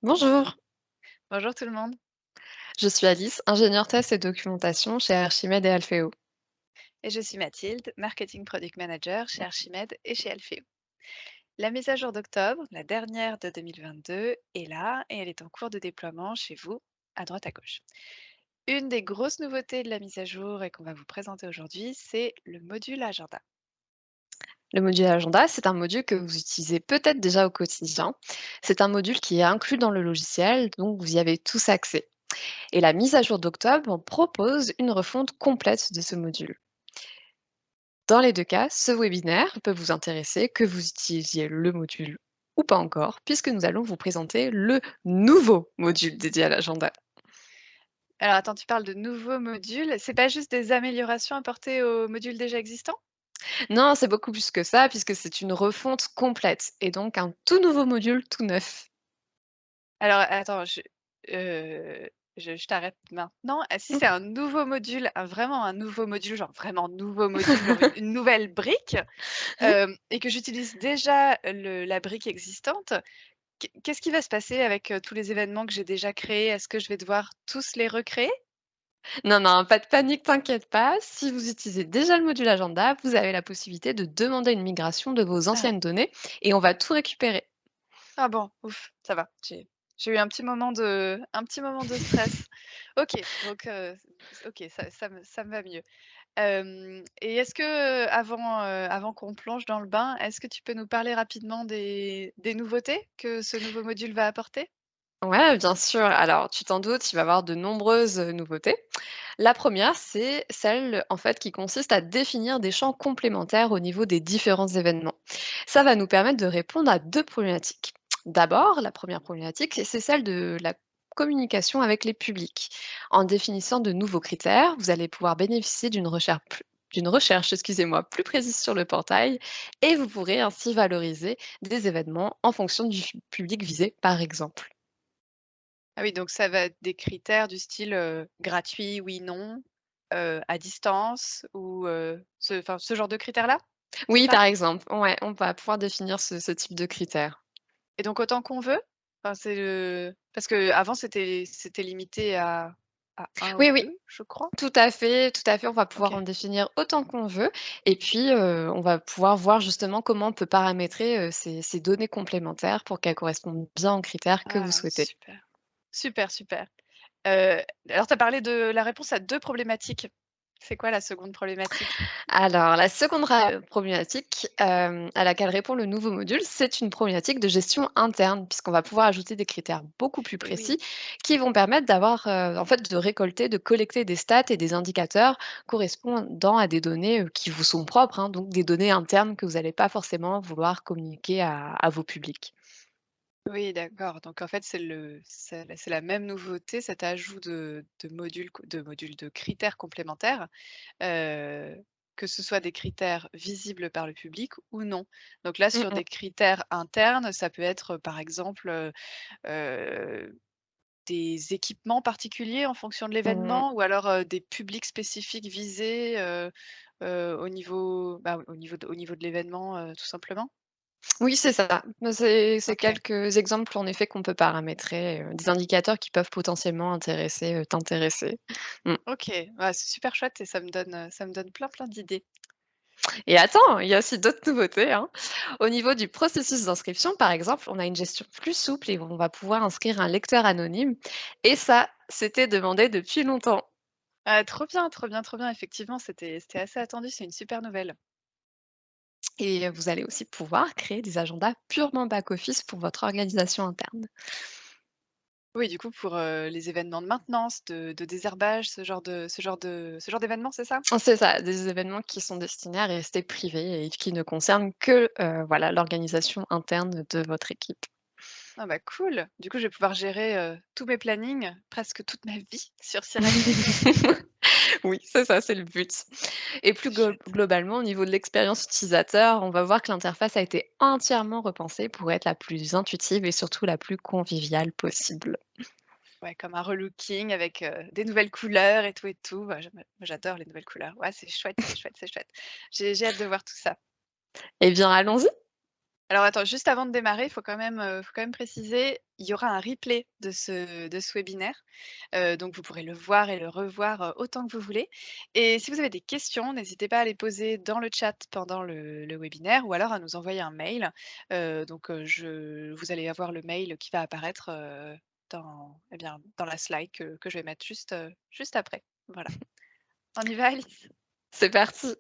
Bonjour, Bonjour tout le monde. je suis Alice, ingénieure test et documentation chez Archimède et Alfeo. Et je suis Mathilde, Marketing Product Manager chez Archimède et chez Alfeo. La mise à jour d'octobre, la dernière de 2022, est là et elle est en cours de déploiement chez vous, à droite à gauche. Une des grosses nouveautés de la mise à jour et qu'on va vous présenter aujourd'hui, c'est le module agenda. Le module agenda, c'est un module que vous utilisez peut-être déjà au quotidien. C'est un module qui est inclus dans le logiciel, donc vous y avez tous accès. Et la mise à jour d'octobre propose une refonte complète de ce module. Dans les deux cas, ce webinaire peut vous intéresser, que vous utilisiez le module ou pas encore, puisque nous allons vous présenter le nouveau module dédié à l'agenda. Alors attends, tu parles de nouveaux modules, c'est pas juste des améliorations apportées aux modules déjà existants? Non, c'est beaucoup plus que ça, puisque c'est une refonte complète et donc un tout nouveau module tout neuf. Alors attends, heu, je t'arrête maintenant. Si c'est un nouveau module, vraiment un nouveau module, genre vraiment nouveau module, genre une nouvelle brique, et que j'utilise déjà la brique existante, qu'est-ce qui va se passer avec, tous les événements que j'ai déjà créés? Est-ce que je vais devoir tous les recréer? Non, non, pas de panique, t'inquiète pas. Si vous utilisez déjà le module agenda, vous avez la possibilité de demander une migration de vos Ah, anciennes données et on va tout récupérer. ah bon, ouf, ça va. J'ai eu un petit moment de stress. OK, donc OK, ça me va mieux. Et est-ce que, avant qu'on plonge dans le bain, est-ce que tu peux nous parler rapidement des nouveautés que ce nouveau module va apporter? Ouais, bien sûr. Alors, tu t'en doutes, il va y avoir de nombreuses nouveautés. La première, c'est celle en fait qui consiste à définir des champs complémentaires au niveau des différents événements. Ça va nous permettre de répondre à deux problématiques. D'abord, la première problématique, c'est celle de la communication avec les publics. En définissant de nouveaux critères, vous allez pouvoir bénéficier d'une recherche, excusez-moi, plus précise sur le portail et vous pourrez ainsi valoriser des événements en fonction du public visé, par exemple. Ah oui, donc ça va être des critères du style, gratuit, oui, non, à distance ou, ce genre de critères-là? C'est Oui, ça? par exemple, ouais, on va pouvoir définir ce type de critères. Et donc autant qu'on veut? Enfin, c'est le parce qu'avant c'était limité à un ou Oui, oui, 2, je crois? tout à fait, on va pouvoir en OK. définir autant qu'on veut et puis, on va pouvoir voir justement comment on peut paramétrer, ces données complémentaires pour qu'elles correspondent bien aux critères que vous Ah souhaitez. super. Super, super. Heu, alors tu as parlé de la réponse à 2 problématiques. C'est quoi la seconde problématique? Alors la seconde problématique, à laquelle répond le nouveau module, c'est une problématique de gestion interne puisqu'on va pouvoir ajouter des critères beaucoup plus Eh oui. précis qui vont permettre d'avoir, en fait, de récolter, de collecter des stats et des indicateurs correspondant à des données, qui vous sont propres, hein, donc des données internes que vous n'allez pas forcément vouloir communiquer à vos publics. Oui, d'accord. Donc en fait, c'est la même nouveauté, cet ajout de modules de critères complémentaires, heu, que ce soit des critères visibles par le public ou non. Donc là, Mmh sur mh. des critères internes, ça peut être, par exemple, heu, des équipements particuliers en fonction de Mmh. l'événement ou alors, des publics spécifiques visés, au niveau de l'événement, tout simplement? Oui, c'est ça. C'est OK. quelques exemples en effet qu'on peut paramétrer, des indicateurs qui peuvent potentiellement t'intéresser. Mmh. OK, ouais, c'est super chouette et ça me donne plein, plein d'idées. Et attends, il y a aussi d'autres nouveautés, hein. Au niveau du processus d'inscription, par exemple, on a une gestion plus souple et on va pouvoir inscrire un lecteur anonyme et ça, c'était demandé depuis longtemps. Ah, trop bien, trop bien, trop bien. Effectivement, c'était assez attendu, c'est une super nouvelle. Et vous allez aussi pouvoir créer des agendas purement back-office pour votre organisation interne. Oui, du coup, pour, les événements de maintenance, de désherbage, ce genre d'événements, c'est ça? C'est ça, des événements qui sont destinés à rester privés et qui ne concernent que, voilà, l'organisation interne de votre équipe. Ah bah, cool. Du coup, je vais pouvoir gérer, tous mes plannings, presque toute ma vie sur Syracuse. Oui, c'est ça, c'est le but. Et plus C'est chouette. globalement, au niveau de l'expérience utilisateur, on va voir que l'interface a été entièrement repensée pour être la plus intuitive et surtout la plus conviviale possible. Ouais, comme un relooking avec, des nouvelles couleurs et tout. Bah, moi j'adore les nouvelles couleurs. Ouais, c'est chouette, c'est chouette, c'est chouette. J'ai hâte de voir tout ça. Eh bien, allons-y. Alors attends, juste avant de démarrer, faut quand même préciser, il y aura un replay de ce webinaire, donc vous pourrez le voir et le revoir, autant que vous voulez et si vous avez des questions, n'hésitez pas à les poser dans le chat pendant le webinaire ou alors à nous envoyer un mail. Je vous allez avoir le mail qui va apparaître, dans, eh bien, dans la slide que je vais mettre juste après. Voilà. On y va, Alice? C'est parti.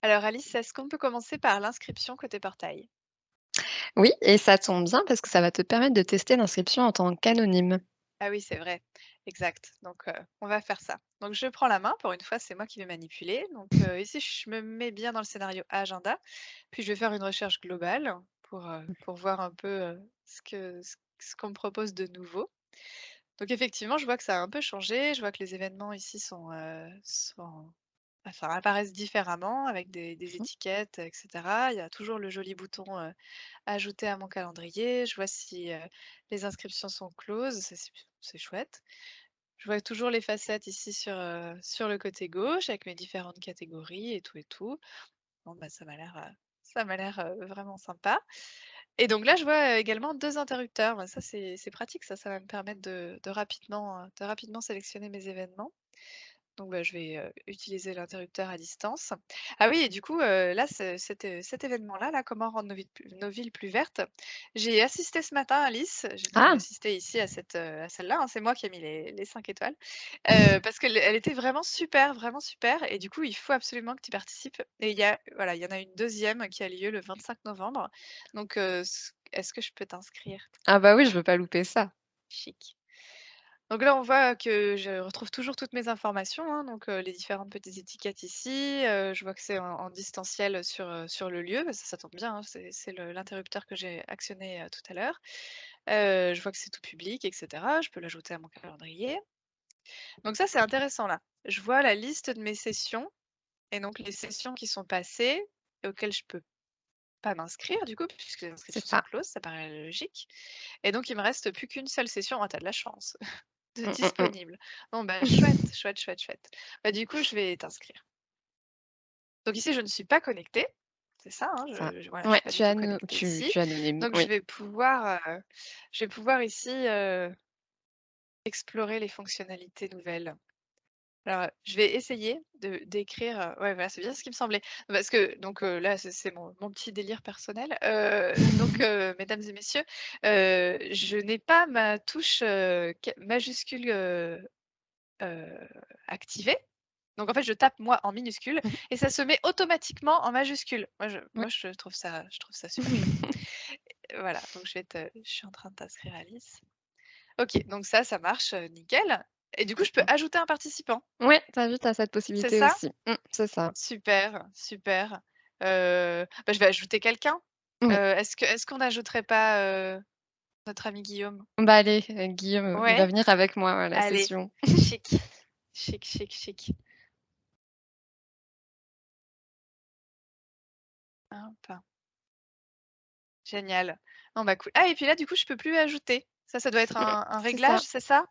Alors Alice, est-ce qu'on peut commencer par l'inscription côté portail? Oui, et ça tombe bien parce que ça va te permettre de tester l'inscription en tant qu'anonyme. Ah oui, c'est vrai, exact. Donc, on va faire ça. Donc je prends la main, pour une fois, c'est moi qui vais manipuler. Donc, ici, je me mets bien dans le scénario agenda, puis je vais faire une recherche globale pour voir un peu, ce qu'on me propose de nouveau. Donc effectivement, je vois que ça a un peu changé. Je vois que les événements ici apparaissent différemment avec des Mmh. étiquettes, et cetera. Il y a toujours le joli bouton, ajouter à mon calendrier. Je vois si, les inscriptions sont closes, c'est chouette. Je vois toujours les facettes ici sur le côté gauche avec mes différentes catégories et tout et tout. Bon, bah, ça m'a l'air, vraiment sympa et donc là, je vois, également 2 interrupteurs. Bah, ça, c'est pratique ça va me permettre de rapidement sélectionner mes événements. Donc bah, je vais, utiliser l'interrupteur à distance. Ah oui et du coup, là, cet événement-là, là, comment rendre nos villes plus vertes, j'ai assisté ce matin, Alice, j'ai donc Ah! assisté ici à celle-là, hein, c'est moi qui ai mis les 5 étoiles, parce qu'elle était vraiment super et du coup, il faut absolument que tu participes et il y en a une deuxième qui a lieu le 25 novembre donc est-ce que je peux t'inscrire? Ah bah oui, je veux pas louper ça. Chic. Donc là, on voit que je retrouve toujours toutes mes informations, hein, donc les différentes petites étiquettes ici, je vois que c'est en distanciel sur le lieu, bah, ça tombe bien, hein, c'est l'interrupteur que j'ai actionné, tout à l'heure. Je vois que c'est tout public et cetera, je peux l'ajouter à mon calendrier. Donc ça, c'est intéressant là. Je vois la liste de mes sessions et donc les sessions qui sont passées et auxquelles je peux pas m'inscrire du coup, puisque les C'est inscriptions sont ça. closes, ça paraît logique et donc il me reste plus qu'une seule session. Ah, tu de la chance! De Mmh, mmh, mmh. disponible. Bon bah chouette, chouette, chouette, chouette. Bah du coup, je vais t'inscrire. Donc ici, je ne suis pas connectée, c'est ça, hein, Ça. voilà, je Ouais, suis pas du tout connectée tu ici. tu es anonyme, Donc oui. je vais pouvoir ici, explorer les fonctionnalités nouvelles. Alors, je vais essayer de d'écrire, ouais, voilà, c'est bien ce qui me semblait. Parce que donc là, c'est mon petit délire personnel. Mesdames et messieurs, je n'ai pas ma touche, majuscule, heu, activée. Donc en fait, je tape moi en minuscule Mmh. et ça se met automatiquement en majuscule. Ouais. Je trouve ça super chouette. Voilà, donc je suis en train de t'inscrire Alice. OK, donc ça marche, nickel et du coup, Mmh je peux mh. ajouter un participant, Ouais, tu as cette c'est possibilité ça? aussi. C'est ça. Super, super. Bah, je vais ajouter quelqu'un. Oui. Est-ce qu'on n'ajouterait pas, notre ami Guillaume? Bah allez, Guillaume, il va Ouais? venir avec moi à la Allez, session. chic, chic, chic, chic. Hop. Génial. Bon bah cool. Ah et puis là, du coup, je peux plus ajouter. Ça doit être un C'est réglage, ça. c'est ça?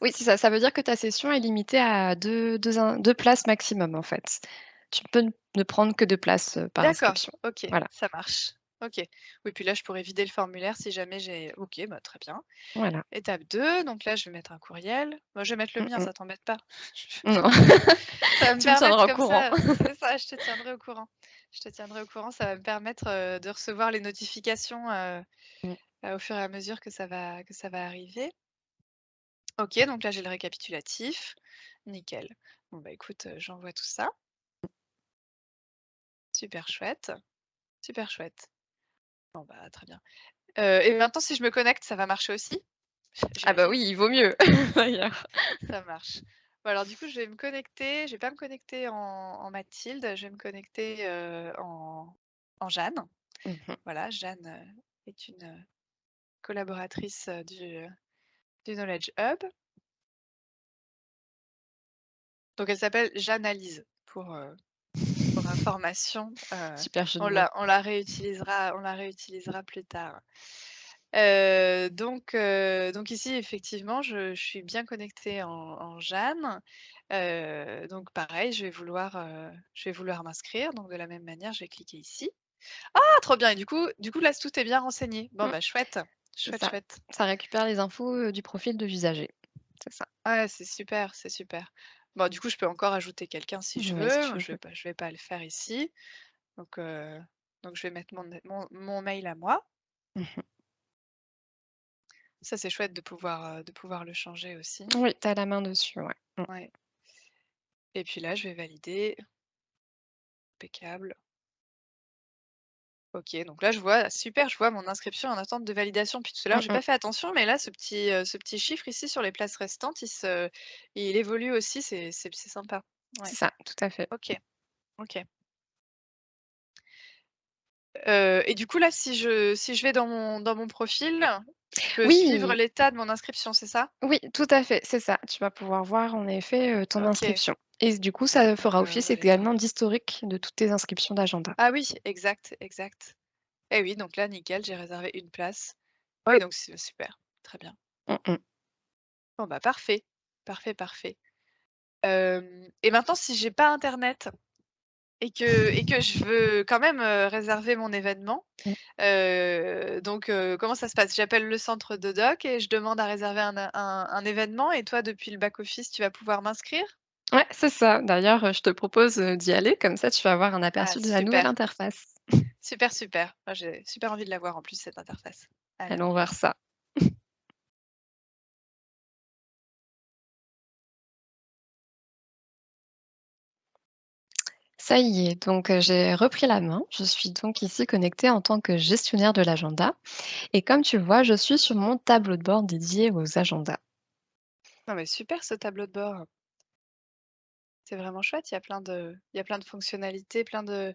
Oui, c'est ça. Ça veut dire que ta session est limitée à 2 places maximum, en fait. Tu peux ne prendre que 2 places, par D'accord, inscription. OK, Voilà, ça marche. OK. Oui, puis là, je pourrais vider le formulaire si jamais j'ai OK, bah, très bien. voilà. Étape 2, donc là, je vais mettre un courriel. Moi, je vais mettre le Mmh mien, mh. ça t'embête pas? Non, Ça va me tu me permettre tiendras au comme courant. ça c'est ça, je te tiendrai au courant. Je te tiendrai au courant, ça va me permettre, de recevoir les notifications, Mmh. au fur et à mesure que ça va arriver. OK, donc là, j'ai le récapitulatif. Nickel. Bon, bah, écoute, j'envoie tout ça. Super chouette, super chouette. Bon, bah, très bien. Et maintenant si je me connecte, ça va marcher aussi? Ah bah J'imagine? oui, il vaut mieux, d'ailleurs. Ça marche. Bon alors du coup, je vais me connecter, je vais pas me connecter en Mathilde, je vais me connecter, en Jeanne. Mmh mh. Voilà, Jeanne, est une, collaboratrice, du Knowledge Hub. Donc elle s'appelle Jeanne-Alise pour information, Super jeu de mots. on la réutilisera plus tard. Donc ici, effectivement, je suis bien connectée en Jeanne. Donc pareil, je vais vouloir m'inscrire. Donc de la même manière, je vais cliquer ici. Ah, trop bien! Et du coup, là, tout est bien renseigné. Bon, Mmh, bah, chouette, c'est chouette, ça. chouette. Ça récupère les infos, du profil de l'usager. C'est ça. Ouais, c'est super, c'est super. Bon, du coup, je peux encore ajouter quelqu'un si je Oui, si veux. tu veux. Je vais pas le faire ici. Donc, heu, donc je vais mettre mon mail à moi. Mmh. Ça, c'est chouette de pouvoir le changer aussi. Oui, tu as la main dessus, ouais. Mmh. Ouais. Et puis là, je vais valider. Impeccable. OK, donc là, je vois super, je vois mon inscription en attente de validation. Puis tout à l'heure, Mmh j'ai mh. pas fait attention, mais là, ce petit chiffre ici sur les places restantes, il évolue aussi, c'est sympa. C'est Ouais, ça, tout à fait. OK, OK. Et du coup, là, si je vais dans mon profil, je peux suivre Oui, l'état de mon inscription, c'est ça? oui, tout à fait, c'est ça. Tu vas pouvoir voir en effet, ton OK, inscription et du coup, ça donc fera office récent. également d'historique de toutes tes inscriptions d'agenda. Ah oui, exact, exact. Et oui, donc là, nickel, j'ai réservé une place. Oui, donc c'est super, très bien. Mmh mh. Bon, bah, parfait, parfait, parfait. Et maintenant, si j'ai pas internet et que je veux quand même, réserver mon événement, Mmh. comment ça se passe? J'appelle le centre de doc et je demande à réserver un événement et toi, depuis le back office, tu vas pouvoir m'inscrire? Ouais, c'est ça. D'ailleurs, je te propose, d'y aller, comme ça tu vas avoir un Ah aperçu de la nouvelle super, interface. super, super. Moi, j'ai super envie de la voir en plus cette interface. Allez, on Allons y va. voir ça. Ça y est, donc j'ai repris la main. Je suis donc ici connectée en tant que gestionnaire de l'agenda et comme tu le vois, je suis sur mon tableau de bord dédié aux agendas. Non mais super ce tableau de bord. C'est vraiment chouette, il y a plein de fonctionnalités, plein de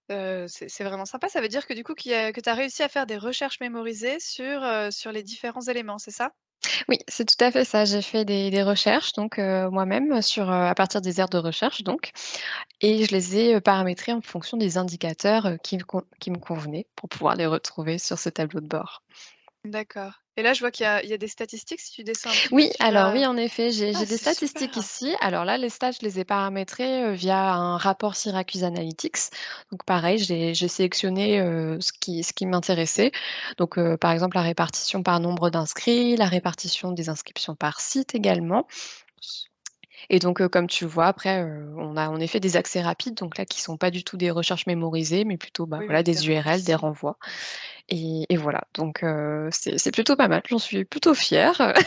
c'est vraiment sympa. Ça veut dire que du coup que tu as réussi à faire des recherches mémorisées sur les différents éléments, c'est ça? Oui, c'est tout à fait ça. J'ai fait des recherches donc moi-même sur, à partir des aires de recherche donc et je les ai, paramétrées en fonction des indicateurs, qui me convenaient pour pouvoir les retrouver sur ce tableau de bord. D'accord. Et là, je vois il y a des statistiques. Si tu descends un petit peu, Oui, tu alors vas oui, en effet, j'ai ah, des c'est statistiques super! ici. Alors là, les stats, je les ai paramétrés, via un rapport Syracuse Analytics. Donc pareil, j'ai sélectionné, ce qui m'intéressait. Donc, par exemple, la répartition par nombre d'inscrits, la répartition des inscriptions par site également. Et donc, comme tu le vois après, on a en effet des accès rapides, donc là qui sont pas du tout des recherches mémorisées, mais plutôt, bah, Oui, voilà, oui, des des URL, des raccourcis. renvois Mmh. et voilà. Donc, c'est plutôt pas mal, j'en suis plutôt fière. Avec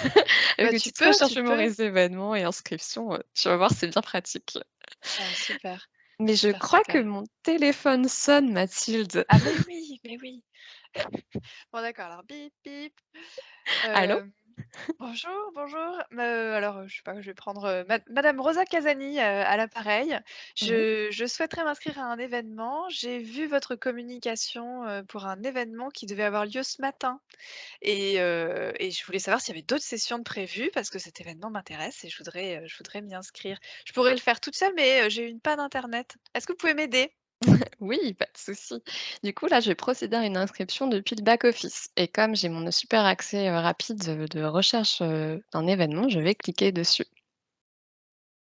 Bah, une petite recherche tu peux. mémorisée événements et inscriptions, tu vas voir, c'est bien pratique. Ah super, Mais je super, crois que super. mon téléphone sonne, Mathilde. Ah mais oui, mais oui. Bon d'accord, alors bip bip. Allô? Bonjour, bonjour. Alors, je sais pas, je vais prendre, madame Rosa Casani, à l'appareil. Oui. Je souhaiterais m'inscrire à un événement. J'ai vu votre communication, pour un événement qui devait avoir lieu ce matin et je voulais savoir s'il y avait d'autres sessions de prévues parce que cet événement m'intéresse et je voudrais m'y inscrire. Je pourrais le faire toute seule, mais, j'ai eu une panne internet. Est-ce que vous pouvez m'aider? Oui, pas de souci. Du coup, là, je vais procéder à une inscription depuis le back office et comme j'ai mon super accès, rapide, de recherche, d'un événement, je vais cliquer dessus.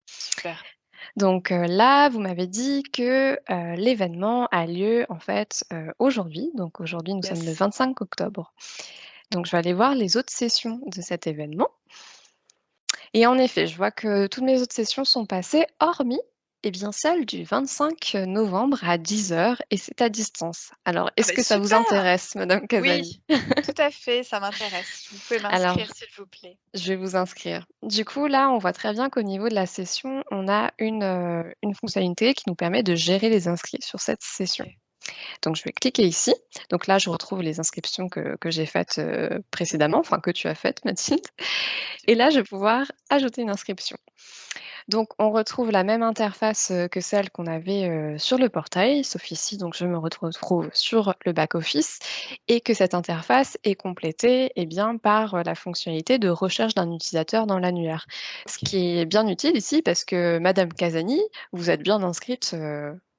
Super. Donc, là, vous m'avez dit que, l'événement a lieu, en fait, aujourd'hui. Donc aujourd'hui, nous sommes le Yes. 25 octobre. Donc je vais aller voir les autres sessions de cet événement et en effet, je vois que toutes mes autres sessions sont passées hormis, eh bien, celle du 25 novembre à 10 heures et c'est à distance. Alors Ah est-ce beh, que ça vous super! intéresse, madame Casani? Oui, tout à fait, ça m'intéresse. Vous pouvez Alors m'inscrire, s'il vous plaît. je vais vous inscrire. Du coup, là, on voit très bien qu'au niveau de la session, on a une fonctionnalité qui nous permet de gérer les inscrits sur cette session. OK. Donc je vais cliquer ici. Donc là, je retrouve les inscriptions que j'ai faites, précédemment, enfin que tu as faites, Mathilde. Et là, Super. je vais pouvoir ajouter une inscription. Donc on retrouve la même interface, que celle qu'on avait, sur le portail, sauf ici, donc je me retrouve sur le back office et que cette interface est complétée, eh bien, par, la fonctionnalité de recherche d'un utilisateur dans l'annuaire. Ce OK. qui est bien utile ici parce que madame Casani, vous êtes bien inscrite,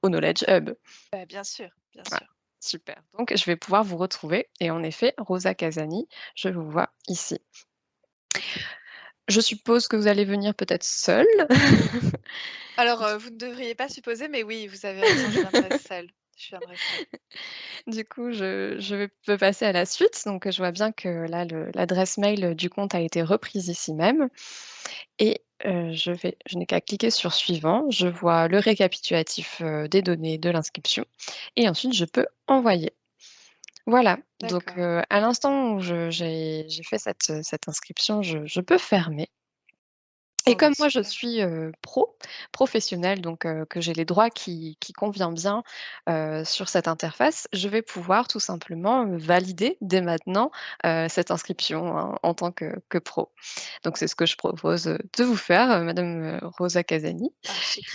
au Knowledge Hub. Bah, bien sûr, bien Voilà. sûr. Super. Donc je vais pouvoir vous retrouver et en effet, Rosa Casani, je vous vois ici. OK. Je suppose que vous allez venir peut-être seule? Alors, vous ne devriez pas supposer, mais oui, vous avez raison, je viendrai seule. Je viendrai seule. Du coup, peux passer à la suite. Donc, je vois bien que là, l'adresse mail du compte a été reprise ici même et je n'ai qu'à cliquer sur suivant. Je vois le récapitulatif, des données de l'inscription et ensuite je peux envoyer. Voilà, donc D'accord. à l'instant où j'ai fait cette inscription, je peux fermer. Et Bon, bah, comme moi je super. suis, professionnelle, donc que j'ai les droits qui convient bien, sur cette interface, je vais pouvoir tout simplement, valider dès maintenant, cette inscription, hein, en tant que pro. Donc c'est ce que je propose, de vous faire, madame, Rosa Casani. Ah chic.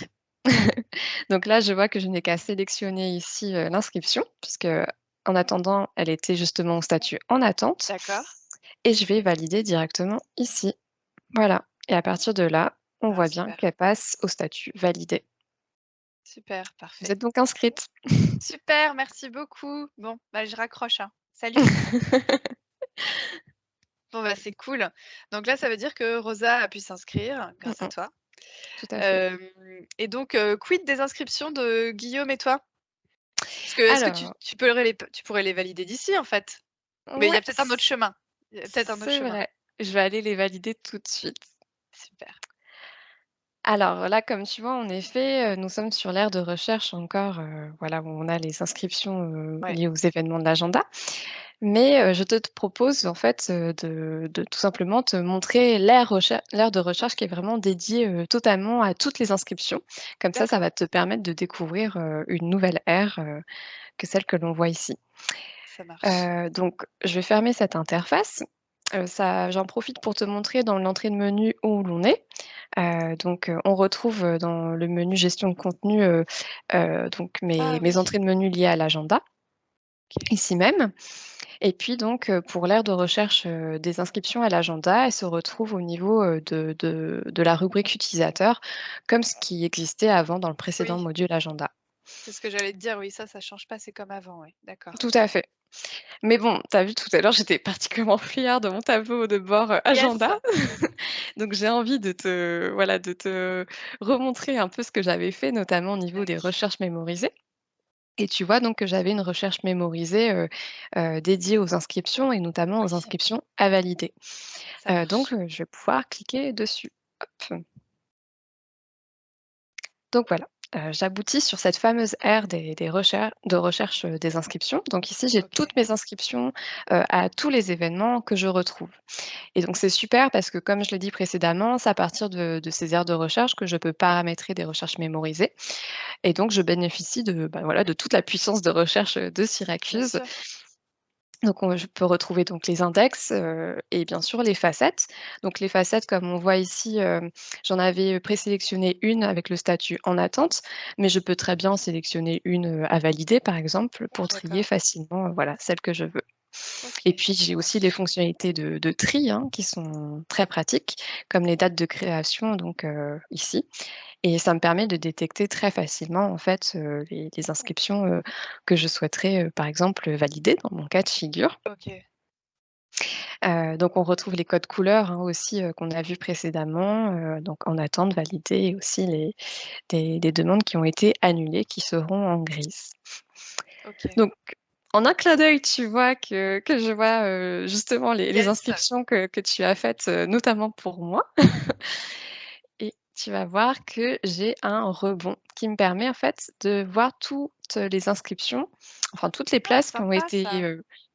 Donc là, je vois que je n'ai qu'à sélectionner ici, l'inscription puisque, en attendant, elle était justement au statut en attente D'accord. et je vais valider directement ici. Voilà et à partir de là, on Ah voit bien super. qu'elle passe au statut validé. Super, Vous parfait. êtes donc inscrite. Super, merci beaucoup. Bon, bah, je raccroche, hein. Salut. Bon, bah, c'est cool. Donc là, ça veut dire que Rosa a pu s'inscrire Mmh grâce à mh. toi. Tout à fait. Hem et donc, quid des inscriptions de Guillaume et toi? Parce que est-ce que tu Alors tu pourrais les valider d'ici, en fait? Mais il y ouais, a peut-être un autre chemin. Il y a peut-être un autre c'est chemin. vrai. Je vais aller les valider tout de suite. Super. Alors là, comme tu vois, en effet, nous sommes sur l'ère de recherche encore, voilà, où on a les inscriptions, Ouais, liées aux événements de l'agenda. Mais, je te propose en fait, de tout simplement te montrer l'ère de recherche qui est vraiment dédiée, totalement à toutes les inscriptions. Comme ça d'accord, va te permettre de découvrir, une nouvelle ère, que celle que l'on voit ici. ça marche. Donc je vais fermer cette interface. Ça j'en profite pour te montrer dans l'entrée de menu où l'on est. On retrouve, dans le menu gestion de contenu, donc Ah mes oui, entrées de menu liées à l'agenda, OK. ici même. Et puis donc, pour l'aire de recherche, des inscriptions à l'agenda, elle se retrouve au niveau, de la rubrique utilisateur, comme ce qui existait avant dans le précédent Oui, module agenda. c'est ce que j'allais te dire, oui, ça change pas, c'est comme avant, oui, d'accord. Tout à fait. Mais bon, tu as vu tout à l'heure, j'étais particulièrement fière de mon tableau de bord, Yes! agenda. Donc j'ai envie de te voilà, de te remontrer un peu ce que j'avais fait, notamment au niveau Bah des oui, recherches mémorisées. Et tu vois donc que j'avais une recherche mémorisée, dédiée aux inscriptions et notamment aux oui, inscriptions à valider. ça marche. Je vais pouvoir cliquer dessus. Hop. Donc voilà, j'aboutis sur cette fameuse aire des recherche, des inscriptions. Donc ici, j'ai OK, toutes mes inscriptions, à tous les événements que je retrouve. Et donc c'est super parce que comme je l'ai dit précédemment, c'est à partir de ces aires de recherche que je peux paramétrer des recherches mémorisées et donc je bénéficie de, bah, voilà, de toute la puissance de recherche, de bien Syracuse. sûr. Donc je peux retrouver donc les index, et bien sûr les facettes. Donc les facettes comme on voit ici, j'en avais présélectionné une avec le statut en attente, mais je peux très bien en sélectionner une, à valider par exemple pour trier D'accord. facilement, voilà, celle que je veux. Et OK, puis j'ai ça aussi les marche. fonctionnalités de tri, hein, qui sont très pratiques, comme les dates de création donc, ici. Et ça me permet de détecter très facilement, en fait, les inscriptions, que je souhaiterais, par exemple, valider dans mon cas de figure. OK, Donc on retrouve les codes couleurs, hein, aussi, qu'on a vus précédemment, donc en attente, validé et aussi les demandes qui ont été annulées qui seront en grise. OK. Donc en un clin d'œil, tu vois que je vois, justement les Yes! inscriptions que tu as faites, notamment pour moi. Et tu vas voir que j'ai un rebond qui me permet en fait de voir toutes les inscriptions, enfin toutes les Ah places qui ont sympa été, ça.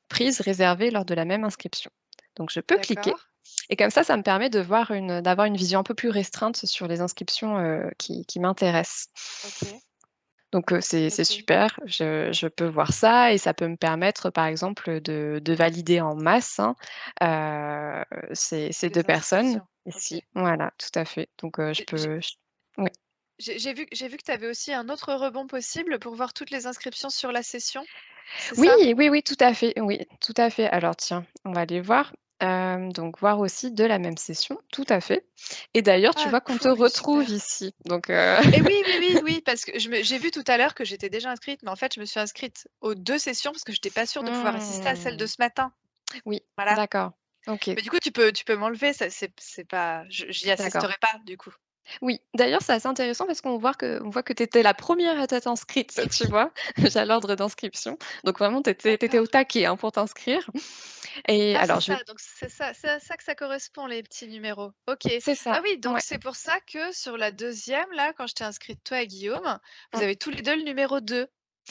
prises, réservées lors de la même inscription. Donc je peux cliquer D'accord. et comme ça me permet de voir d'avoir une vision un peu plus restreinte sur les inscriptions, qui m'intéressent. OK, Donc c'est OK. super, je peux voir ça et ça peut me permettre par exemple, de valider en masse, hein, ces 2 Les personnes inscriptions. ici. OK. Voilà, tout à fait. Donc je J'ai peux j oui. j'ai vu que tu avais aussi un autre rebond possible pour voir toutes les inscriptions sur la session, c'est Oui, ça? oui, oui, tout à fait, oui, tout à fait. Alors tiens, on va aller voir. Donc voir aussi de la même session, tout à fait. Et d'ailleurs, tu Ah vois qu'on te cool, retrouve super. ici, donc Et oui, oui, oui, oui, parce que j'ai vu tout à l'heure que j'étais déjà inscrite, mais en fait, je me suis inscrite aux 2 sessions parce que j'étais pas sûre de pouvoir assister à celle de mmh, ce matin. oui, Voilà. d'accord. OK, Mais du coup, tu peux m'enlever, ça c'est pas j'y d'accord. assisterai pas, du coup. Oui, d'ailleurs, c'est assez intéressant parce qu'on voit que tu étais la première à t'être inscrite, Et tu oui. vois? Déjà l'ordre d'inscription. Donc vraiment, tu étais au D'accord. taquet, hein, pour t'inscrire. Et Ah, c'est alors je vais ça, donc c'est à ça que ça correspond, les petits numéros. OK. c'est Ah ça, oui, donc ouais. c'est pour ça que sur la deuxième là, quand je t'ai inscrite toi et Guillaume, vous Mmh. avez tous les 2 le numéro 2.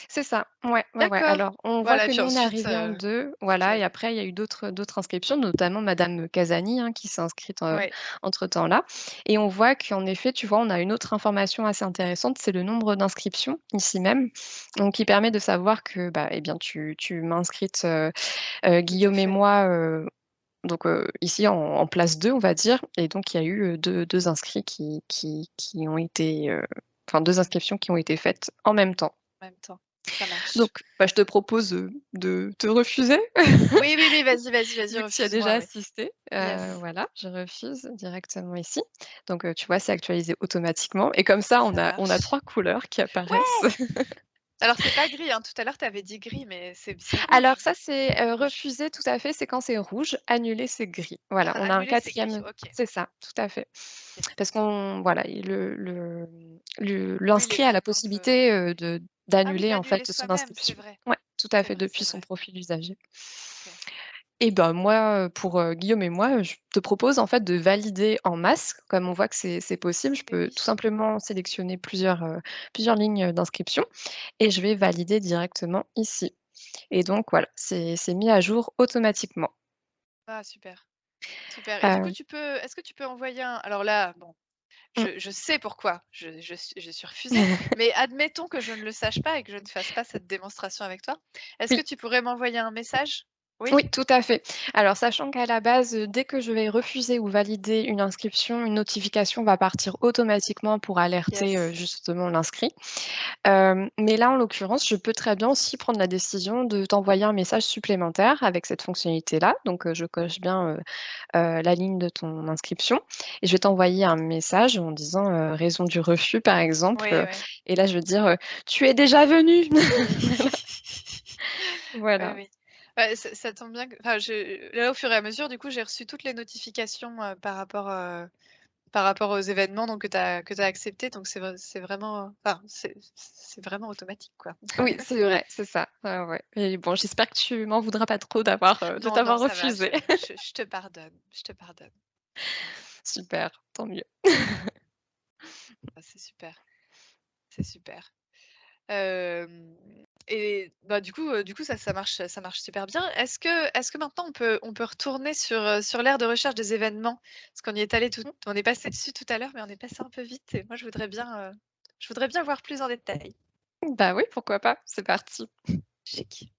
C'est ça, ouais, ouais, ouais. D'accord. Alors, on voit Voilà, et que puis nous, on est ensuite, arrivés en 2, OK. voilà, et après il y a eu d'autres inscriptions, notamment madame Casani, hein, qui s'est inscrite, Ouais, entre-temps là, et on voit qu'en effet, tu vois, on a une autre information assez intéressante, c'est le nombre d'inscriptions ici même, donc qui permet de savoir que, bah, eh bien, tu m'as inscrite, tout à Guillaume et fait. moi, donc ici en place 2, on va dire, et donc il y a eu, 2 inscrits qui ont été, enfin 2 inscriptions qui ont été faites en même temps. En même temps. Ça marche. Donc, bah, je te propose, de te refuser, Oui, oui, oui, vas-y, vas-y, vas-y, vu que tu y as déjà refuse-moi, oui. assisté. Yes, Voilà, je refuse directement ici. Donc, tu vois, c'est actualisé automatiquement et comme ça, on ça a marche. 3 couleurs qui apparaissent. Ouais! Alors c'est pas gris, hein, tout à l'heure tu avais dit gris, mais c'est Alors rouge. ça, c'est, Rouge. refuser, tout à fait, c'est quand c'est rouge, annuler, c'est gris. Voilà, Ah, on a un annuler, c'est gris, quatrième. OK. C'est ça, tout à fait. OK. Parce qu'on voilà, et Oui, l'inscrit a la l'événement peut possibilité, ah oui, d'annuler, en d'annuler fait, son soi-même, c'est inscription. vrai. Ouais, tout à C'est fait, vrai, depuis c'est son vrai. profil d'usager. OK. Et ben, moi, pour, Guillaume et moi, je te propose, en fait, de valider en masse. Comme on voit que c'est possible, je Et peux oui. tout simplement sélectionner plusieurs lignes d'inscription et je vais valider directement ici. Et donc voilà, c'est mis à jour automatiquement. Ah super, super et du coup Heu, tu peux est-ce que tu peux envoyer un alors là, bon, mmh. je sais pourquoi je suis refusée, mais admettons que je ne le sache pas et que je ne fasse pas cette démonstration avec toi. Est-ce que Oui. tu pourrais m'envoyer un message? Oui, Oui? tout à fait. Alors, sachant qu'à la base, dès que je vais refuser ou valider une inscription, une notification va partir automatiquement pour alerter, Yes. justement l'inscrit. Mais là, en l'occurrence, je peux très bien aussi prendre la décision de t'envoyer un message supplémentaire avec cette fonctionnalité-là. Donc, je coche bien, la ligne de ton inscription et je vais t'envoyer un message en disant, raison du refus, par exemple, Oui, oui. et là, je vais dire, «Tu es déjà venu!» Oui, Voilà. oui. Ouais, ça tombe bien que enfin je là, au fur et à mesure, du coup, j'ai reçu toutes les notifications, par rapport aux événements donc que tu as acceptés donc c'est vraiment, enfin, c'est vraiment automatique, quoi. Oui, c'est vrai, c'est ça. Ouais, ouais, et bon, j'espère que tu m'en voudras pas trop de Non, non, t'avoir ça va, refusé. je te pardonne, je te pardonne. Super, tant mieux. Ah, c'est super, c'est super. Hem et bah, du coup, ça marche super bien. Est-ce que maintenant on peut retourner sur l'ère de recherche des événements? Parce qu'on y est allé tout Mmh. on est passé dessus tout à l'heure, mais on est passé un peu vite et moi je voudrais bien voir plus en détail. Bah oui, pourquoi pas, c'est parti. Chic.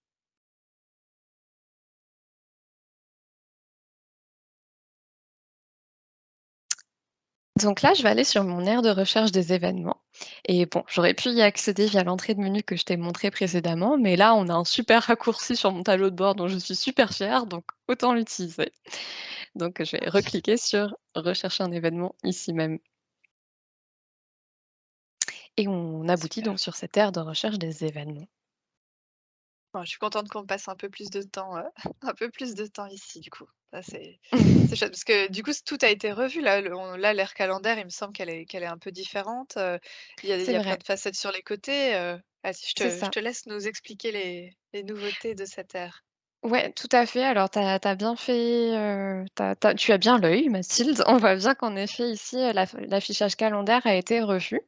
Donc là, je vais aller sur mon aire de recherche des événements et bon, j'aurais pu y accéder via l'entrée de menu que je t'ai montré précédemment, mais là, on a un super raccourci sur mon tableau de bord dont je suis super fière, donc autant l'utiliser. Donc je vais recliquer sur «Rechercher un événement» ici même et on aboutit Super. donc sur cette aire de recherche des événements. Bon, je suis contente qu'on passe un peu plus de temps, un peu plus de temps ici du coup. Ça c'est chouette parce que du coup tout a été revu là, là l'ère calendaire il me semble qu'elle est un peu différente, il C'est y a plein vrai, de facettes sur les côtés, vas-y c'est je ça. te laisse nous expliquer les nouveautés de cette ère. Ouais, tout à fait. Alors, tu as bien fait, tu as bien l'œil, Mathilde. On voit bien qu'en effet, ici, l'affichage calendaire a été revu.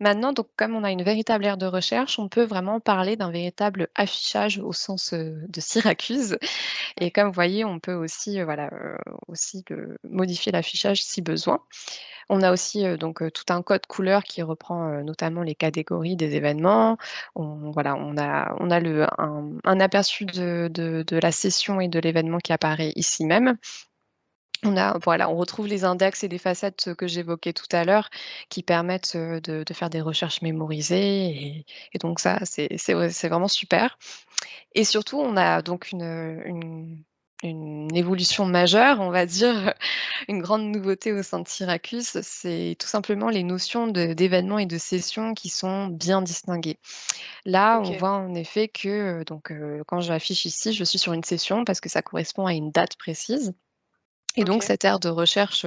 Maintenant, donc, comme on a une véritable aire de recherche, on peut vraiment parler d'un véritable affichage au sens, de Syracuse. Et Ouais, comme vous voyez, on peut aussi, voilà, aussi modifier l'affichage si besoin. On a aussi, donc, tout un code couleur qui reprend, notamment les catégories des événements. Voilà, on a un aperçu de la session et de l'événement qui apparaît ici même. Voilà, on retrouve les index et les facettes, que j'évoquais tout à l'heure, qui permettent, de faire des recherches mémorisées, et donc ça, c'est vraiment super, et surtout, on a donc une une évolution majeure, on va dire, une grande nouveauté au sein de Syracuse, c'est tout simplement les notions d'événements et de sessions qui sont bien distinguées. Là, on OK, voit en effet que, quand j'affiche ici, je suis sur une session parce que ça correspond à une date précise et donc OK. cette aire de recherche,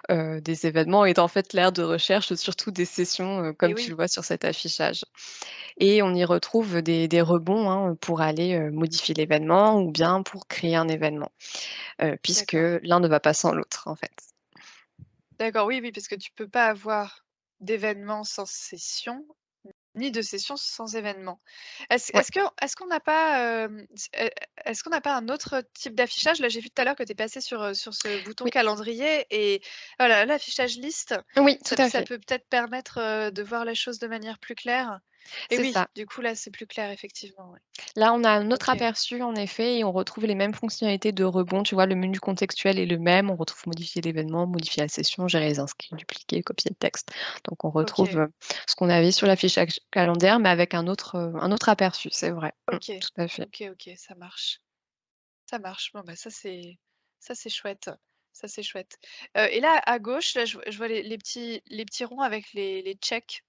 des événements est en fait l'aire de recherche surtout des sessions, Et comme tu oui, le vois sur cet affichage et on y retrouve des rebonds, hein, pour aller, modifier l'événement ou bien pour créer un événement, puisque d'accord. l'un ne va pas sans l'autre, en fait. D'accord, oui, oui, parce que tu peux pas avoir d'événement sans session, ni de session sans événement. Ouais. Est-ce qu'on n'a pas, est-ce qu'on n'a pas un autre type d'affichage? Là, j'ai vu tout à l'heure que tu es passé sur ce bouton Oui, calendrier et voilà, l'affichage liste, oui, tout à ça fait, peut peut-être permettre, de voir les choses de manière plus claire. Et c'est oui, ça. du coup, là, c'est plus clair effectivement, ouais. Là, on a un autre OK, aperçu en effet et on retrouve les mêmes fonctionnalités de rebond. Tu vois, le menu contextuel est le même. On retrouve modifier l'événement, modifier la session, gérer les inscrits, dupliquer, copier le texte. Donc on retrouve, OK, ce qu'on avait sur l'affichage calendaire, mais avec un autre aperçu, c'est vrai. OK, Tout à fait. OK, OK, ça marche. Ça marche. Bon, bah, ça, c'est chouette. Ça, c'est chouette. Et là, à gauche, là, je vois les petits ronds avec les checks.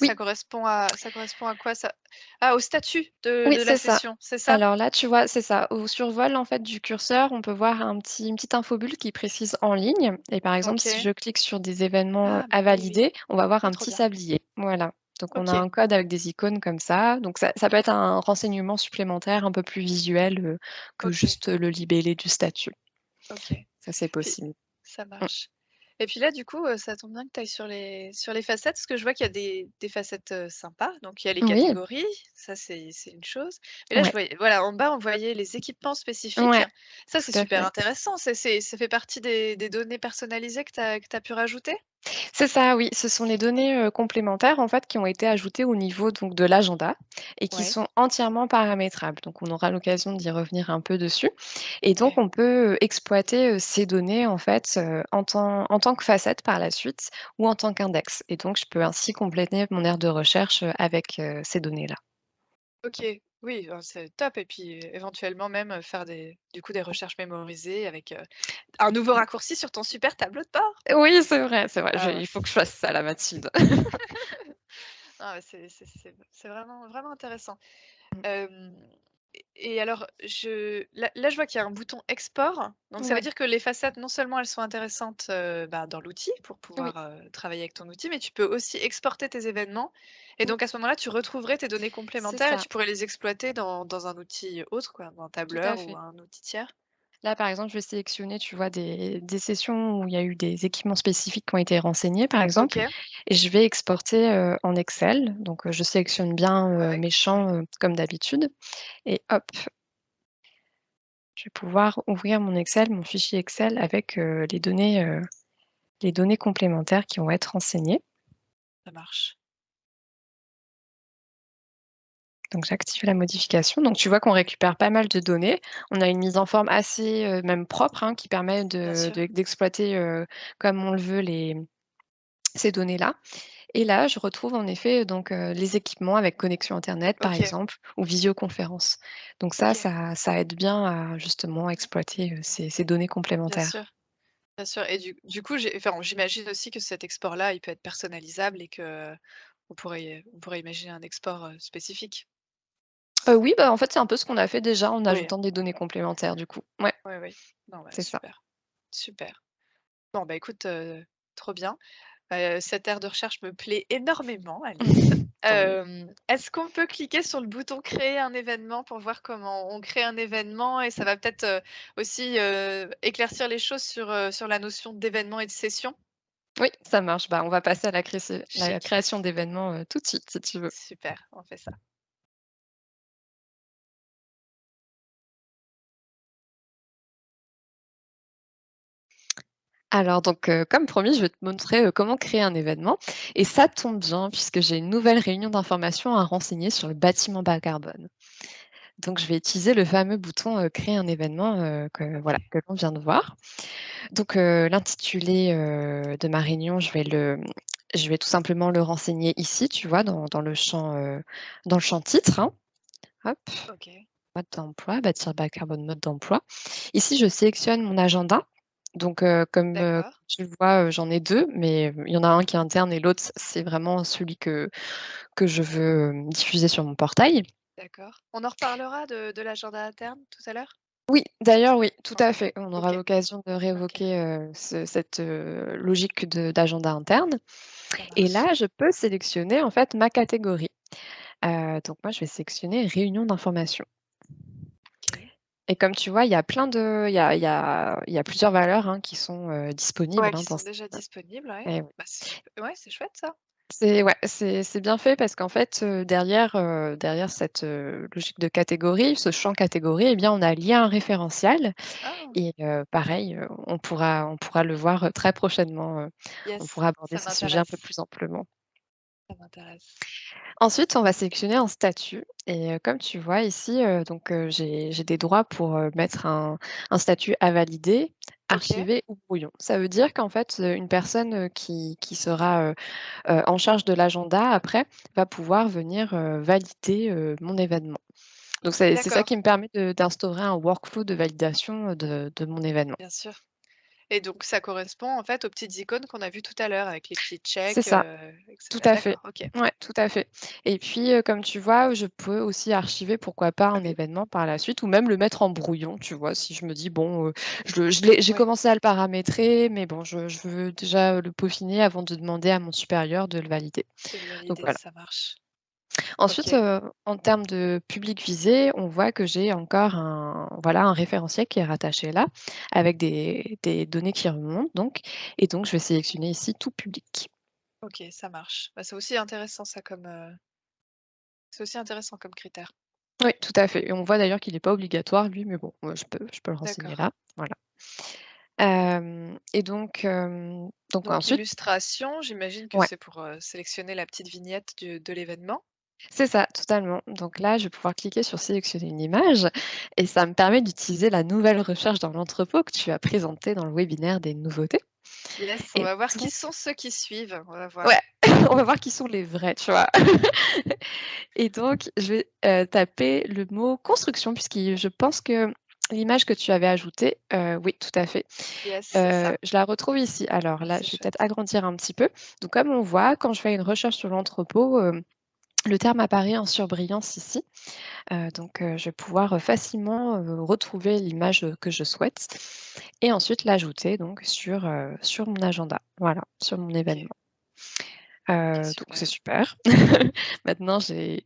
Oui, Ça correspond à quoi ça? Ah, au statut oui, de la c'est ça. session, c'est ça? Alors là, tu vois, c'est ça. Au survol, en fait, du curseur, on peut voir une petite infobulle qui précise «en ligne» et par exemple, si OK. je clique sur des événements, Ah, à mais oui, oui. valider, on va voir Ah, un trop petit bien. sablier. Voilà. Donc on a OK, un code avec des icônes comme ça. Donc ça peut être un renseignement supplémentaire un peu plus visuel, que OK, juste le libellé du statut. OK. Ça, c'est Puis possible. ça Mmh. marche. Et puis là, du coup, ça tombe bien que tu ailles sur les facettes, parce que je vois qu'il y a des facettes, sympas. Donc il y a les Oui, catégories, ça c'est une chose. Mais là, je ouais, voyais voilà, en bas, on voyait les équipements spécifiques. ouais, Ça, c'est tout à super fait. intéressant. Ça fait partie des données personnalisées que tu as pu rajouter? C'est ça, oui, ce sont les données, complémentaires, en fait, qui ont été ajoutées au niveau donc de l'agenda et qui Ouais, sont entièrement paramétrables. Donc on aura l'occasion d'y revenir un peu dessus et donc OK. on peut, exploiter, ces données, en fait, en tant que facette par la suite ou en tant qu'index et donc je peux ainsi compléter mon aire de recherche, avec, ces données-là. OK. Oui, c'est top et puis, éventuellement même, faire des recherches mémorisées avec, un nouveau raccourci sur ton super tableau de bord. Oui, c'est vrai, je Ah ouais. il faut que je fasse ça là, Mathilde. Ah ouais, c'est vraiment vraiment intéressant. Hem et alors là, je vois qu'il y a un bouton export, donc ça veut Ouais, dire que les facettes, non seulement elles sont intéressantes, bah, dans l'outil pour oui, pouvoir, travailler avec ton outil, mais tu peux aussi exporter tes événements et oui, donc à ce moment-là, tu retrouverais tes données c'est complémentaires et ça, tu pourrais les exploiter dans un outil autre quoi, dans un tout à tableur ou fait. un outil tiers. Là, par exemple, je vais sélectionner, tu vois, des sessions où il y a eu des équipements spécifiques qui ont été renseignés, par exemple, OK, et je vais exporter, en Excel. Donc, je sélectionne bien, ouais, mes ouais. champs, comme d'habitude et hop, je vais pouvoir ouvrir mon Excel, mon fichier Excel avec, les données complémentaires qui vont être renseignées. Ça marche. Donc, j'active la modification. Donc, tu vois qu'on récupère pas mal de données. On a une mise en forme assez, même propre, hein, qui permet Bien sûr. d'exploiter, comme on le veut ces données-là. Et là, je retrouve en effet donc les équipements avec connexion internet, par OK, exemple, ou visioconférence. Donc OK, ça aide bien à justement exploiter, ces données bien complémentaires. sûr. Bien sûr et du coup, j'imagine aussi que cet export-là, il peut être personnalisable et que on pourrait imaginer un export, spécifique. Oui, bah, en fait, c'est un peu ce qu'on a fait déjà en Oui, ajoutant des données complémentaires du coup. Ouais, oui, oui. Non, bah, c'est ça. super, super. Bon, bah, écoute, trop bien. Cette aire de recherche me plaît énormément, Alice. Tant mieux. Est-ce qu'on peut cliquer sur le bouton «Créer un événement» pour voir comment on crée un événement et ça va peut-être, aussi, éclaircir les choses sur la notion d'événement et de session? Oui, ça marche. Bah, on va passer à la Chic. création d'événements, tout de suite si tu veux. Super, on fait ça. Alors donc, comme promis, je vais te montrer, comment créer un événement et ça tombe bien puisque j'ai une nouvelle réunion d'information à renseigner sur le bâtiment bas carbone. Donc je vais utiliser le fameux bouton, «Créer un événement», que l'on vient de voir. Donc, l'intitulé, de ma réunion, je vais tout simplement le renseigner ici, tu vois, dans le champ titre, hein. Hop, OK. Mode d'emploi, bâtir bas carbone, mode d'emploi. Ici, je sélectionne mon agenda. Donc, comme, D'accord, tu le vois, j'en ai 2, mais, il y en a un qui est interne et l'autre, c'est vraiment celui que je veux, diffuser sur mon portail. d'accord. On en reparlera de l'agenda interne tout à l'heure? Oui, d'ailleurs, oui, tout à Ensemble. fait. On aura OK, l'occasion de OK, réévoquer, cette, logique d'agenda interne ça et marche. là, je peux sélectionner, en fait, ma catégorie. Donc moi, je vais sélectionner réunion d'information OK. et comme tu vois, il y a plein de il y a plusieurs valeurs, hein, qui sont, disponibles, Ouais, hein, qui dans sont cette déjà disponibles, ouais. eh oui. Bah, ouais, c'est chouette ça. C'est ouais, c'est bien fait parce qu'en fait, derrière cette, logique de catégorie, ce champ catégorie eh bien, on a lié un référentiel Ah! et pareil, on pourra le voir, très prochainement, on Yes, pourra aborder ça ce sujet un peu m'intéresse, plus amplement. ça m'intéresse. Ensuite, on va sélectionner un statut et comme tu vois ici, donc j'ai des droits pour, mettre un statut à valider, OK, archiver ou brouillon. Ça veut dire qu'en fait, une personne, qui sera, en charge de l'agenda après, va pouvoir venir, valider, mon événement. Donc c'est ça d'accord, qui me permet d'instaurer un workflow de validation, de mon événement. bien sûr. Et donc ça correspond en fait aux petites icônes qu'on a vues tout à l'heure avec les petits C'est checks, ça, et tout cetera. à fait. D'accord, OK. Ouais, tout à fait et puis, comme tu vois, je peux aussi archiver, pourquoi pas, un Oui, événement par la suite ou même le mettre en brouillon, tu vois? Si je me dis: «Bon, j'ai ouais, commencé à le paramétrer, mais bon, je veux déjà, le peaufiner avant de demander à mon supérieur de le valider». de le Donc valider, voilà. ça marche. Ensuite, OK, en termes de public visé, on voit que j'ai encore un référentiel qui est rattaché là, avec des données qui remontent donc et donc je vais sélectionner ici tout public. OK, ça marche. Bah, c'est aussi intéressant comme critère. Oui, tout à fait et on voit d'ailleurs qu'il est pas obligatoire lui, mais bon, je peux le renseigner D'accord. là, voilà. Hem et donc Donc ensuite illustration, j'imagine que ouais, c'est pour, sélectionner la petite vignette de l'événement? c'est ça, totalement. Donc là, je vais pouvoir cliquer sur sélectionner une image et ça me permet d'utiliser la nouvelle recherche dans l'entrepôt que tu as présentée dans le webinaire des nouveautés Yes, on et va voir qui donc sont ceux qui suivent, on va voir. ouais, on va voir qui sont les vrais, tu vois? Et donc je vais, taper le mot construction puisqu'il je pense que l'image que tu avais ajoutée, oui, tout à fait. Yes, c'est ça. Je la retrouve ici. Alors là, C'est je vais peut-être chouette. agrandir un petit peu. Donc comme on voit, quand je fais une recherche sur l'entrepôt, le terme apparaît en surbrillance ici. Je vais pouvoir, facilement, retrouver l'image, que je souhaite et ensuite l'ajouter donc sur mon agenda. Voilà, sur mon OK, événement. OK, Donc c'est super. super. Maintenant j'ai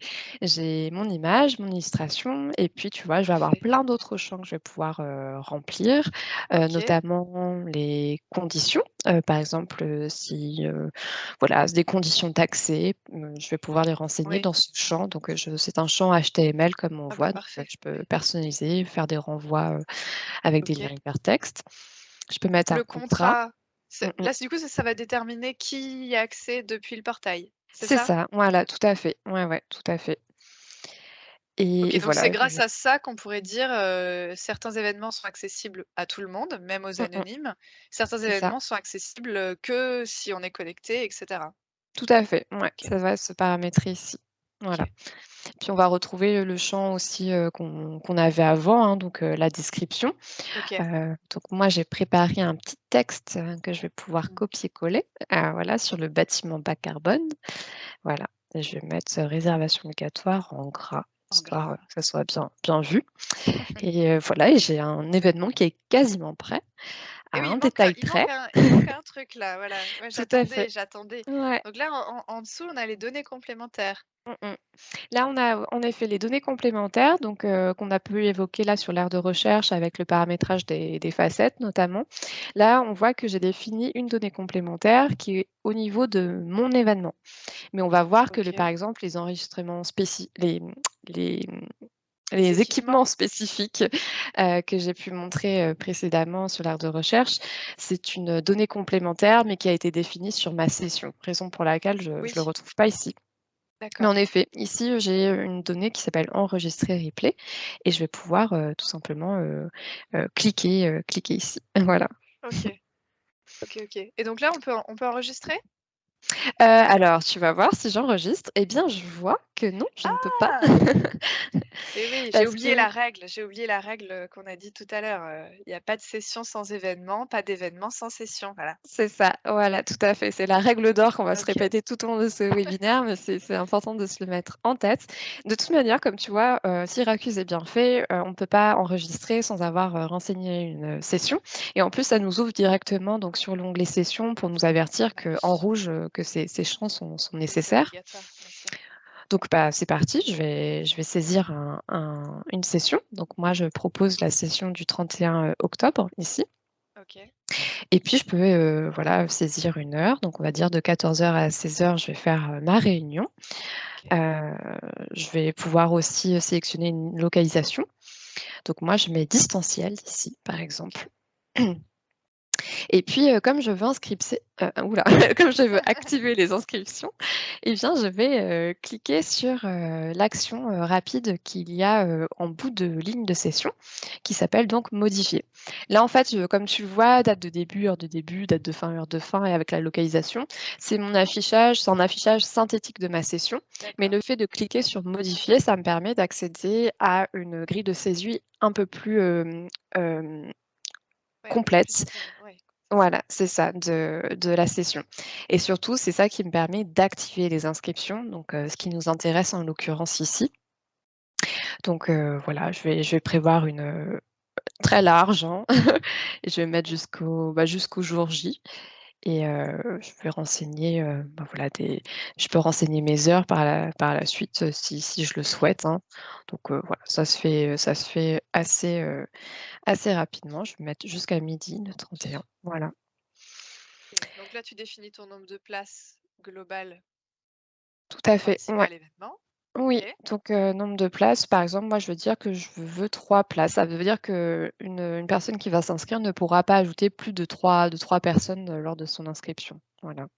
mon image, mon illustration et puis tu vois, je vais avoir Parfait. plein d'autres champs que je vais pouvoir, remplir, OK, notamment les conditions. Par exemple, si, voilà, c'est des conditions d'accès, je vais pouvoir les renseigner oui. dans ce champ. Donc, c'est un champ HTML comme on Ah bah, voit, donc, parfait. je peux personnaliser, faire des renvois, avec des liens OK. hypertextes. Je peux mettre un Le contrat. contrat, Mmh mh. du coup, ça va déterminer qui y a accès depuis le portail, c'est C'est ça? ça, voilà, tout à fait. Ouais, ouais, tout à fait OK, et donc c'est voilà. grâce à ça qu'on pourrait dire, certains événements sont accessibles à tout le monde, même aux Mmh mh. anonymes. Certains C'est ça, événements sont accessibles, que si on est connecté et cetera. tout à fait, ouais, OK, ça va se paramétrer ici. Voilà. OK, Puis on va retrouver le champ aussi, qu'on avait avant, hein, donc la description. OK. Donc moi, j'ai préparé un petit texte, que je vais pouvoir Mmh. copier-coller, voilà, sur le bâtiment bas carbone. Voilà et je vais mettre, réservation obligatoire en gras, En histoire, gras. que ça soit bien bien vu et voilà et j'ai un événement qui est quasiment prêt, Et à oui, un détail près. il manque un truc là, voilà. Ouais, Tout à fait. j'attendais. Ouais. Donc là, en dessous, on a les données complémentaires. Mmh mh. Là, on a en effet les données complémentaires, donc qu'on a pu évoquer là sur l'aire de recherche avec le paramétrage des facettes notamment. Là, on voit que j'ai défini une donnée complémentaire qui est au niveau de mon événement. Mais on va voir que OK. par exemple, les enregistrements les, mmh, Les les équipements? équipements spécifiques, que j'ai pu montrer, précédemment sur l'aire de recherche, c'est une donnée complémentaire, mais qui a été définie sur ma session, raison pour laquelle je le Oui, retrouve pas ici. Mais en d'accord. effet, ici, j'ai, une donnée qui s'appelle enregistrer replay et je vais pouvoir, tout simplement, cliquer ici. Voilà. OK. OK, OK. Et donc là, on peut enregistrer? Alors tu vas voir si j'enregistre. Eh bien, je vois que non, je ne peux pas. Ah! Et oui, Parce que j'ai oublié la règle, qu'on a dit tout à l'heure, il y a pas de session sans événement, pas d'événement sans session, voilà. c'est ça, voilà, tout à fait. C'est la règle d'or qu'on va se OK. répéter tout au long de ce webinaire, mais c'est important de se le mettre en tête. De toute manière, comme tu vois, Syracuse est bien fait, on ne peut pas enregistrer sans avoir, renseigné une, session et en plus, ça nous ouvre directement donc sur l'onglet sessions pour nous Ça avertir qu'en marche. rouge, que ces champs sont Oui, c'est nécessaires. obligatoire, bien sûr. Donc, bah, c'est parti, je vais saisir une session. Donc moi, je propose la session du 31 octobre ici OK, et puis je peux, voilà, saisir une heure. Donc on va dire de 14 heures à 16 heures, je vais faire, ma réunion. OK. Heu, je vais pouvoir aussi, sélectionner une localisation. Donc moi, je mets distanciel ici, par exemple. Et puis, comme je veux comme je veux activer les inscriptions, eh bien, je vais, cliquer sur, l'action, rapide qu'il y a, en bout de ligne de session, qui s'appelle donc «Modifier». Là, en fait, comme tu le vois, date de début, heure de début, date de fin, heure de fin et avec la localisation, c'est un affichage synthétique de ma session, mais D'accord. le fait de cliquer sur «Modifier», ça me permet d'accéder à une grille de saisie un peu plus, Ouais, un peu plus complète. détaillé, ouais, c'est ça. Voilà, c'est ça, de la session et surtout, c'est ça qui me permet d'activer les inscriptions, donc ce qui nous intéresse en l'occurrence ici. Donc voilà, je vais prévoir une, très large, hein. Et je vais mettre jusqu'au jour J et je vais renseigner, bah, voilà je peux renseigner mes heures par la suite, si je le OK. souhaite, hein. Donc voilà, ça se fait assez rapidement. Je vais mettre jusqu'à midi le 31, voilà. OK. Donc là, tu définis ton nombre de places global Tout pour à fait, participer ouais. à l'événement. Oui, OK. donc nombre de places, par exemple, moi, je veux dire que je veux 3 places. Ça veut dire qu'une personne qui va s'inscrire ne pourra pas ajouter plus de trois personnes, lors de son inscription. Voilà.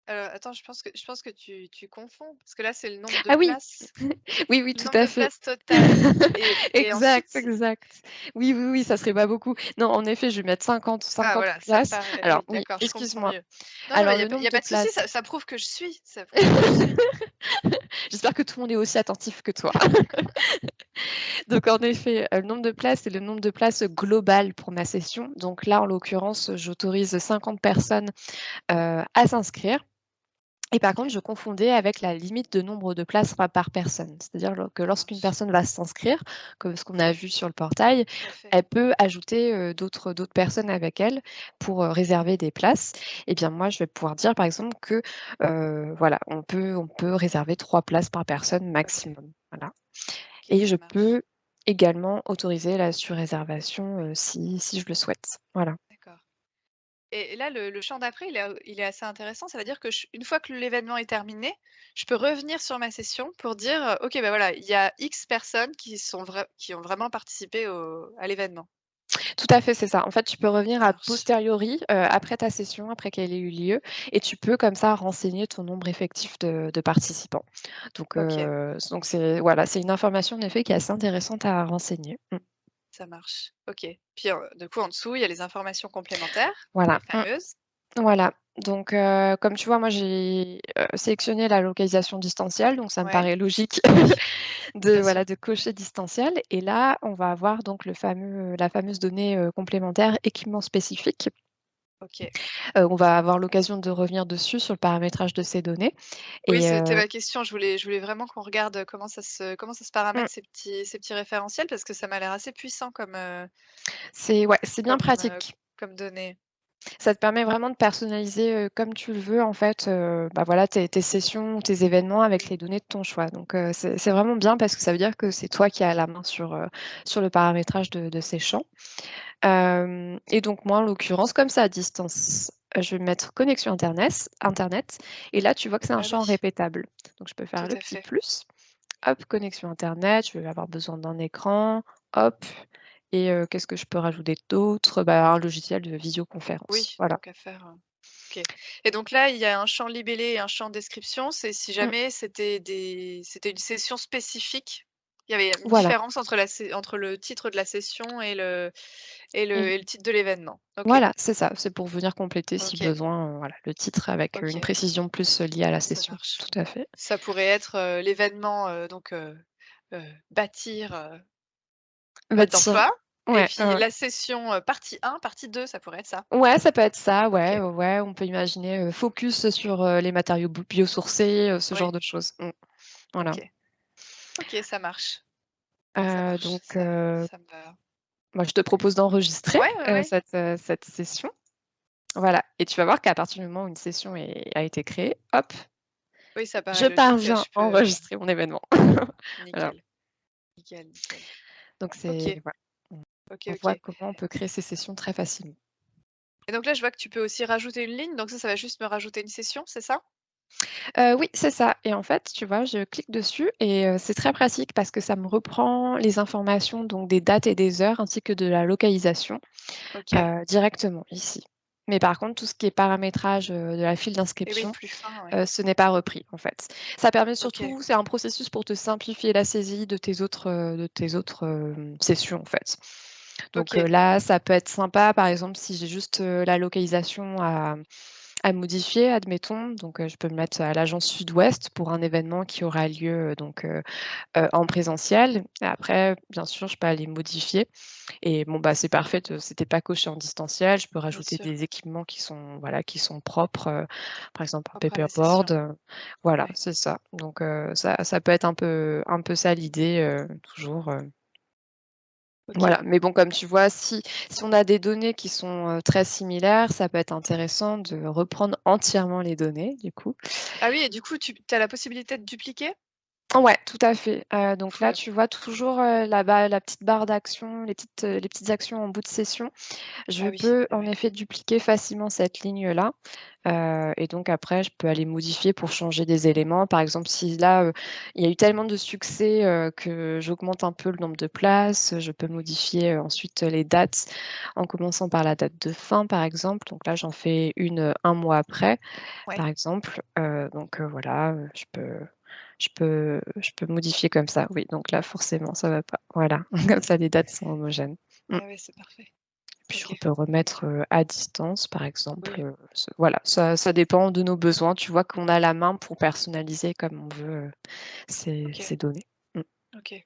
Attends, je pense que tu confonds parce que là, c'est le nombre de Ah oui! places Oui, oui, le tout nombre à de fait. places totales et Exact, ensuite exact. Oui, oui, oui, ça serait pas beaucoup. Non, en effet, je vais mettre 50 ah 50 voilà, ça me places. paraît Alors oui, oui, d'accord, je comprends excuse-moi. mieux. Non, non, Alors il y a le pas y nombre a de pas de souci, places ça prouve que je suis, ça prouve que je suis. j'espère que tout le monde est aussi attentif que toi. Donc en effet, le nombre de places, c'est le nombre de places global pour ma session. Donc là, en l'occurrence, j'autorise 50 personnes, à s'inscrire et par contre, OK, je confondais avec la limite de nombre de places par personne. C'est-à-dire que ça lorsqu'une marche. personne va s'inscrire, comme ce qu'on a vu sur le portail, Tout à fait. elle peut ajouter, d'autres personnes avec elle pour, réserver des places. Et bien moi, je vais pouvoir dire par exemple que, voilà, on peut réserver 3 places par personne OK, maximum. Voilà. OK, Et je ça marche. peux également autoriser la surréservation, si je le souhaite. Voilà. D'accord et là, le champ d'après, il est assez intéressant. Ça veut dire que une fois que l'événement est terminé, je peux revenir sur ma session pour dire, «OK, bah, voilà, il y a X personnes qui ont vraiment participé à l'événement». Tout à fait, c'est ça. En fait, tu peux revenir Ça a marche. posteriori, après ta session, après qu'elle ait eu lieu et tu peux comme ça renseigner ton nombre effectif de participants. Donc OK, c'est voilà, c'est une information en effet qui est assez intéressante à renseigner. Mmh. ça marche. OK. Puis, du coup, en dessous, il y a les informations complémentaires, les Voilà. fameuses. Voilà. Donc comme tu vois, moi j'ai, sélectionné la localisation distancielle, donc ça me Ouais, paraît logique oui, de bien sûr. voilà, de cocher distanciel et là, on va avoir donc la fameuse donnée, complémentaire équipement spécifique. OK. On va avoir l'occasion de revenir dessus sur le paramétrage de ces données Oui, et c'était ma question. Je voulais vraiment qu'on regarde, comment ça se mmh, paramètre ces petits référentiels parce que ça m'a l'air assez puissant c'est bien comme, heu, pratique. comme données. Ça te permet vraiment de personnaliser, comme tu le veux en fait, bah, voilà tes sessions, tes événements avec les données de ton choix. Donc c'est vraiment bien parce que ça veut dire que c'est toi qui as la main sur le paramétrage de ces champs. Hem et donc moi, en l'occurrence, comme c'est à distance, je vais mettre connexion internet et là, tu vois que c'est un Ah oui, champ répétable. Donc je peux tout faire le à petit fait. plus, hop, connexion internet, je vais avoir besoin d'un écran, hop et qu'est-ce que je peux rajouter d'autre? Bah, un logiciel de visioconférence, Oui, voilà. tant qu'à faire, OK et donc là, il y a un champ libellé et un champ description. C'est si Mmh. jamais c'était une session spécifique Il y avait une Voilà, différence entre le titre de la session et mmh, le titre de l'événement. OK, voilà, c'est ça, c'est pour venir compléter si OK, besoin, voilà, le titre avec, une OK, précision plus, liée à la ça session. marche. Tout à fait. Ça pourrait être, l'événement, bâtir, Bah, mode tiens, d'emploi et ouais, puis la session, partie 1, partie 2, ça pourrait être ça? ouais, ça peut être ça, ouais, OK, ouais, on peut imaginer, focus sur, les matériaux biosourcés, ce oui, genre de choses. Mmh, voilà. OK. OK, ça marche, Donc ça me va. moi, je te propose d'enregistrer, Ouais, ouais, ouais. cette session. Voilà et tu vas voir qu'à partir du moment où une session a été créée, hop, Oui, ça paraît je logique, parviens je à peux enregistrer mon événement. Voilà, nickel, nickel, nickel. donc c'est OK, voilà, on OK, on voit OK. comment on peut créer ces sessions très facilement. Et donc là, je vois que tu peux aussi rajouter une ligne, donc ça va juste me rajouter une session, c'est ça? Oui, c'est ça et en fait, tu vois, je clique dessus et c'est très pratique parce que ça me reprend les informations donc des dates et des heures ainsi que de la localisation, OK. directement ici. Mais par contre, tout ce qui est paramétrage, de la file Et oui, d'inscription, plus fin, oui. ce n'est pas repris, en fait. Ça permet OK, surtout c'est un processus pour te simplifier la saisie de tes autres, sessions, en fait. Donc OK, là, ça peut être sympa, par exemple, si j'ai juste, la localisation à modifier, admettons, donc je peux me mettre à l'agence sud-ouest pour un événement qui aura lieu, en présentiel. Et après, bien sûr, je peux aller modifier et bon, bah, c'est parfait, c'était pas coché en distanciel. Je peux bien rajouter sûr, des équipements qui sont, voilà, qui sont propres, par exemple un propre à la paperboard, session. voilà, Ouais, c'est ça. Donc ça peut être un peu ça l'idée, toujours, voilà. OK. Mais bon, comme tu vois, si on a des données qui sont, très similaires, ça peut être intéressant de reprendre entièrement les données, du coup. Ah oui et du coup, tu as la possibilité de dupliquer? Ouais, tout à fait. Donc là, Cool. tu vois toujours, la petite barre d'action, les petites actions en bout de session. Je Ah oui, peux ouais, en ouais. effet dupliquer facilement cette ligne-là, et donc après je peux aller modifier pour changer des éléments. Par exemple, si là, il y a eu tellement de succès, que j'augmente un peu le nombre de places, je peux modifier, ensuite, les dates en commençant par la date de fin, par exemple. Donc là, j'en fais une, 1 mois après, Ouais, par exemple, donc voilà, je peux modifier comme ça. Oui, donc là, forcément, ça va pas. Voilà, comme ça les dates sont homogènes. Mmh. ah ouais, c'est parfait. Puis OK. on peut remettre, à distance, par exemple, Oui, voilà, ça dépend de nos besoins. Tu vois qu'on a la main pour personnaliser comme on veut, OK, ces données. Mmh. OK.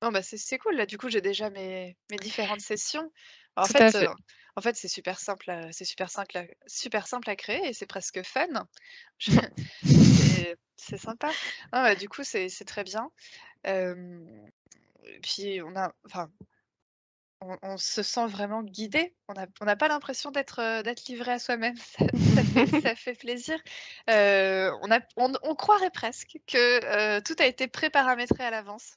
Non, bah, c'est cool là, du coup, j'ai déjà mes différentes sessions. En Tout à fait, fait. c'est super simple à créer et c'est presque fun. Je c'est sympa. Ah bah, du coup, c'est très bien. Et puis on se sent vraiment guidé. On n'a pas l'impression d'être livré à soi-même. Ça fait plaisir. On croirait presque que, tout a été pré-paramétré à l'avance.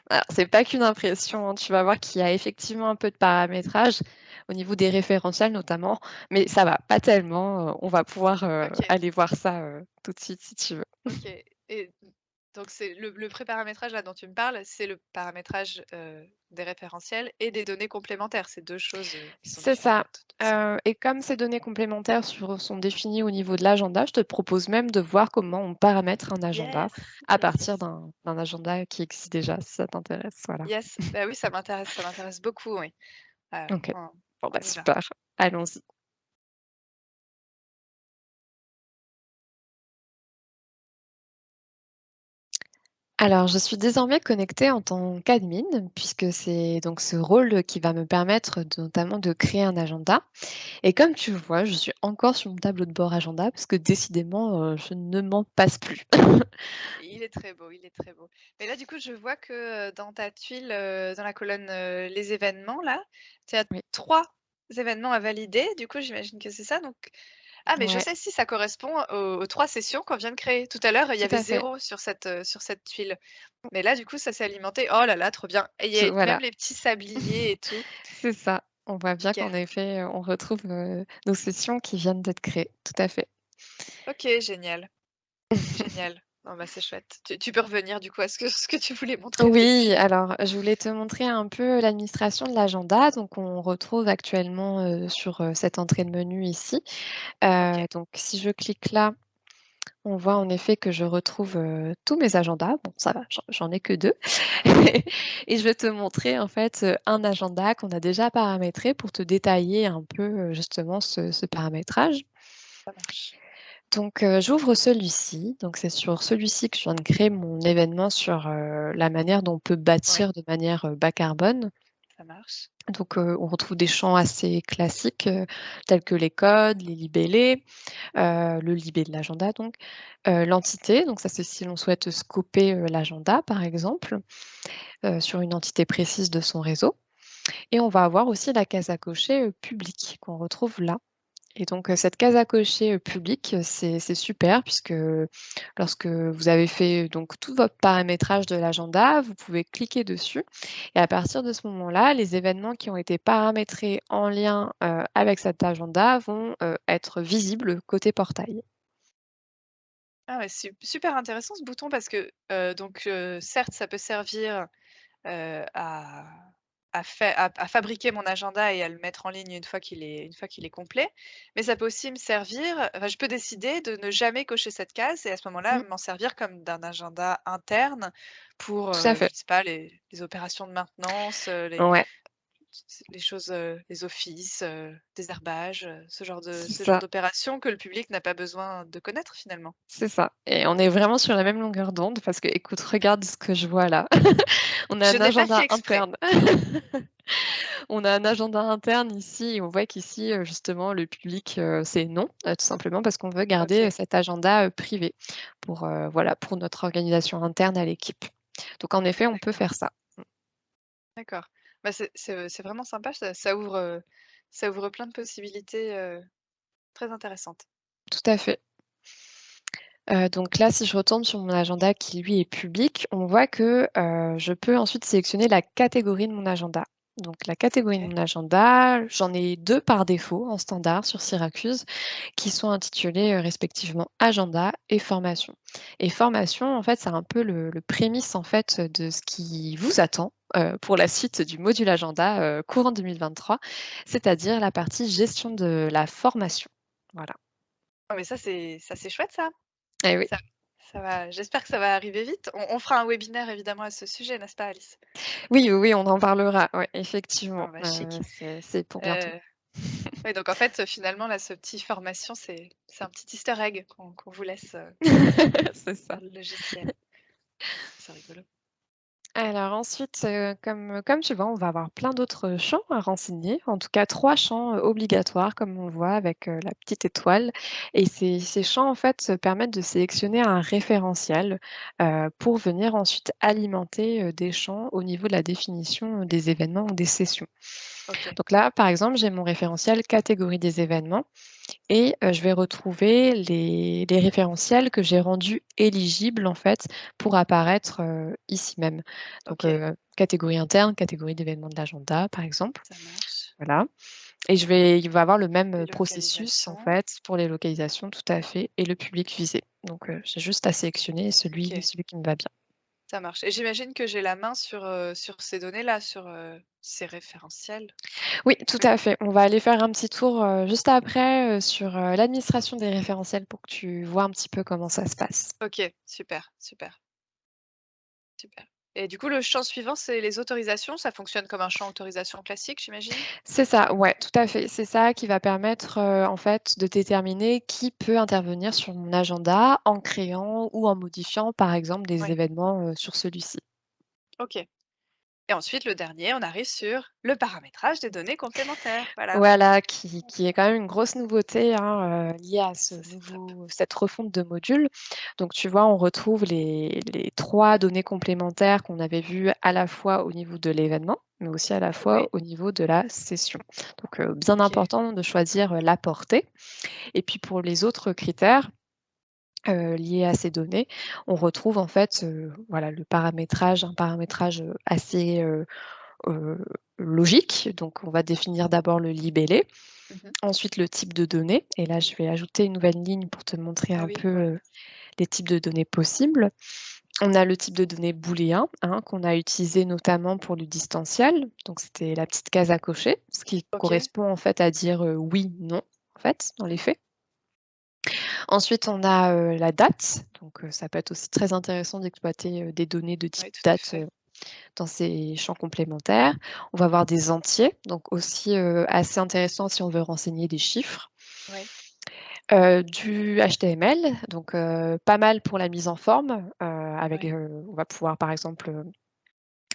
Alors c'est pas qu'une impression, hein, tu vas voir qu'il y a effectivement un peu de paramétrage au niveau des référentiels notamment, mais ça va, pas tellement, on va pouvoir, OK, aller voir ça, tout de suite si tu veux. OK et donc c'est le pré-paramétrage là dont tu me parles, c'est le paramétrage, des référentiels et des données complémentaires. C'est 2 choses, qui sont C'est ça, différentes de toute façon. et comme ces données complémentaires sont définies au niveau de l'agenda, je te propose même de voir comment on paramètre un agenda Yes, à yes, partir yes. d'un agenda qui existe déjà, si ça t'intéresse, voilà. Yes, bah, oui, ça m'intéresse beaucoup, oui. OK. Bon, bah, On y va. super, allons-y. Alors, je suis désormais connectée en tant qu'admin, puisque c'est donc ce rôle qui va me permettre notamment de créer un agenda. Et comme tu le vois, je suis encore sur mon tableau de bord agenda, parce que décidément, je ne m'en passe plus. Il est très beau, il est très beau. Mais là, du coup, je vois que, dans ta tuile, dans la colonne, les événements là, tu as Oui, 3 événements à valider. Du coup, j'imagine que c'est ça donc ah mais je ouais, sais si ça correspond aux 3 sessions qu'on vient de créer. Tout à l'heure, il y tout avait à fait. 0 sur cette tuile. Mais là, du coup, ça s'est alimenté. Oh là là, trop bien et il y a même Voilà, les petits sabliers et tout. c'est ça. On voit bien OK. qu'en effet, on retrouve, nos sessions qui viennent d'être créées. Tout à fait. OK, génial, génial. Non, bah, c'est chouette. Tu peux revenir du coup à ce que tu voulais montrer au Oui, début. alors je voulais te montrer un peu l'administration de l'agenda. Donc on retrouve actuellement, sur, cette entrée de menu ici. OK. Donc si je clique là, on voit en effet que je retrouve, tous mes agendas. Bon ça va, j'en ai que 2 et je vais te montrer en fait, un agenda qu'on a déjà paramétré pour te détailler un peu, justement ce paramétrage. Ça marche. Donc, j'ouvre celui-ci, donc c'est sur celui-ci que je viens de créer mon événement sur, la manière dont on peut Ouais, bâtir de manière, bas carbone. ça marche. Donc, on retrouve des champs assez classiques, tels que les codes, les libellés, le libé de l'agenda donc, l'entité, donc ça c'est si l'on souhaite scoper, l'agenda par exemple, sur une entité précise de son réseau et on va avoir aussi la case à cocher, public qu'on retrouve là. Et donc, cette case à cocher, publique, c'est super puisque lorsque vous avez fait donc tout votre paramétrage de l'agenda, vous pouvez cliquer dessus et à partir de ce moment-là, les événements qui ont été paramétrés en lien, avec cet agenda vont, être visibles côté portail. Ah ouais, super intéressant ce bouton parce que, certes, ça peut servir, à à fabriquer mon agenda et à le mettre en ligne une fois qu'il est complet. Mais ça peut aussi me servir enfin, je peux décider de ne jamais cocher cette case et à ce moment-là, Mmh, m'en servir comme d'un agenda interne pour, tout à je fait. sais pas, les opérations de maintenance, Ouais, les choses, les offices, désherbage, c'est ce genre ça, d'opérations que le public n'a pas besoin de connaître finalement. c'est ça et on est vraiment sur la même longueur d'onde parce que écoute, regarde ce que je vois là. On a Je un n'ai pas fait agenda exprès. interne. On a un agenda interne ici et on voit qu'ici, justement, le public, c'est non, tout simplement parce qu'on veut garder, OK, cet agenda, privé pour, voilà, pour notre organisation interne à l'équipe. Donc en effet, on peut d'accord. faire ça. D'accord. Bah, c'est vraiment sympa, ça ouvre plein de possibilités, très intéressantes. Tout à fait. Donc là, si je retourne sur mon agenda qui, lui, est public, on voit que, je peux ensuite sélectionner la catégorie de mon agenda. Donc la catégorie de OK, mon agenda, j'en ai 2 par défaut en standard sur Syracuse qui sont intitulés, respectivement agenda et formation. Et formation, en fait, c'est un peu le prémisse, en fait, de ce qui vous attend, pour la suite du module agenda, courant 2023, c'est-à-dire la partie gestion de la formation. Voilà. oh mais ça c'est chouette ça. Et oui. Ça ça va j'espère que ça va arriver vite. On fera un webinaire évidemment à ce sujet, n'est-ce pas Alice? Oui, oui, oui, on en parlera, ouais, effectivement, Ah bah chic. c'est pour bientôt. Heu, ouais donc en fait, finalement là, ce petit formation, c'est un petit easter egg qu'on vous laisse, C'est dans ça. le logiciel. C'est rigolo. Alors ensuite, comme tu vois, on va avoir plein d'autres champs à renseigner. En tout cas 3 champs, obligatoires comme on le voit avec, la petite étoile et ces champs, en fait, permettent de sélectionner un référentiel, pour venir ensuite alimenter, des champs au niveau de la définition, des événements ou des sessions. OK, Donc là, par exemple, j'ai mon référentiel catégorie des événements et je vais retrouver les référentiels que j'ai rendus éligibles, en fait, pour apparaître, ici même. Donc, OK, catégorie interne, catégorie d'événements de l'agenda, par exemple. ça marche. Voilà et il va avoir le même, processus, en Délocalisation. fait, pour les localisations, tout à fait et le public visé. Donc, j'ai juste à sélectionner OK. celui qui me va bien. Ça marche et j'imagine que j'ai la main sur ces données-là, ces référentiels? Oui, tout Oui. à fait. On va aller faire un petit tour, juste après, sur, l'administration des référentiels pour que tu vois un petit peu comment ça se passe. OK, super, super, super et du coup, le champ suivant, c'est les autorisations. Ça fonctionne comme un champ autorisation classique, j'imagine? C'est ça, ouais, tout à fait. C'est ça qui va permettre, en fait, de déterminer qui peut intervenir sur mon agenda en créant ou en modifiant, par exemple, des Oui, événements, sur celui-ci. OK et ensuite, le dernier, on arrive sur le paramétrage des données complémentaires. Voilà, Voilà, qui est quand même une grosse nouveauté, hein, liée à ça, c'est top. cette refonte de modules. Donc tu vois, on retrouve les 3 données complémentaires qu'on avait vues à la fois au niveau de l'événement, mais aussi à la fois Oui, au niveau de la session. Donc, bien OK, important de choisir, la portée et puis pour les autres critères, liés à ces données, on retrouve en fait, voilà le paramétrage un paramétrage, assez, heu, logique. Donc on va définir d'abord le libellé, mmh. ensuite le type de données et là je vais ajouter une nouvelle ligne pour te montrer Ah un oui, peu, ouais, les types de données possibles. On a le type de données booléen, hein, qu'on a utilisé notamment pour le distanciel, donc c'était la petite case à cocher, ce qui OK, correspond en fait à dire, oui, non, en fait, dans les faits. Ensuite, on a, la date, donc ça peut être aussi très intéressant d'exploiter, des données de type Oui, tout à date, fait. dans ces champs complémentaires. On va avoir des entiers, donc aussi, assez intéressant si on veut renseigner des chiffres. Oui, Du HTML, donc pas mal pour la mise en forme, avec, oui. on va pouvoir par exemple,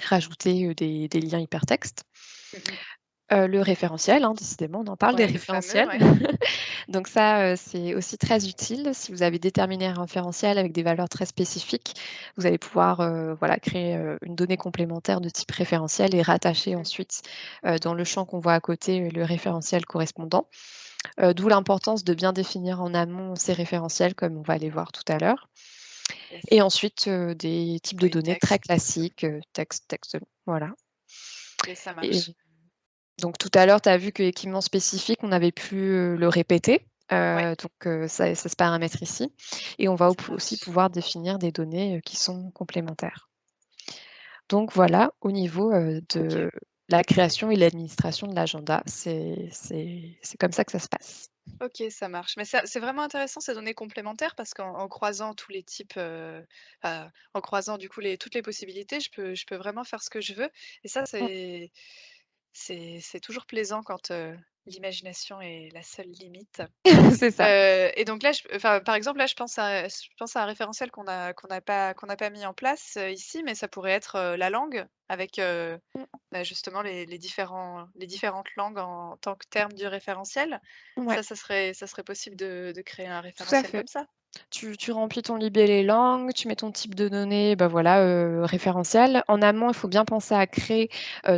rajouter, des liens hypertextes. Mmh mh. Le référentiel, hein, décidément, on en parle des Ouais, le fameux, référentiels. ouais. Donc ça, c'est aussi très utile. Si vous avez déterminé un référentiel avec des valeurs très spécifiques, vous allez pouvoir, voilà, créer, une donnée complémentaire de type référentiel et rattacher Mmh. ensuite, dans le champ qu'on voit à côté, le référentiel correspondant. D'où l'importance de bien définir en amont ces référentiels comme on va les voir tout à l'heure. Yes. Et ensuite, des types de Oui, données très texte. classiques, texte, texte, voilà. OK, ça marche. Et donc tout à l'heure, tu as vu que équipement spécifique, on avait pu, le répéter, Ouais, donc ça se paramètre ici et on va ça aussi marche. pouvoir définir des données, qui sont complémentaires. Donc voilà, au niveau, OK. de la création et l'administration de l'agenda, c'est comme ça que ça se passe. OK, ça marche. Mais ça c'est vraiment intéressant ces données complémentaires parce qu'en croisant tous les types, en croisant du coup toutes les possibilités, je peux vraiment faire ce que je veux et ça Mmh. c'est toujours plaisant quand, l'imagination est la seule limite. C'est ça. Et donc là, par exemple, là, je pense à un référentiel qu'on n'a pas mis en place, ici, mais ça pourrait être, la langue avec, Mmh, bah, justement les différentes langues en tant que terme du référentiel. ouais, Ça serait possible de créer un tout à référentiel fait. comme ça? Tu remplis ton libellé langue, tu mets ton type de données, bah, voilà, référentiel. En amont, il faut bien penser à créer,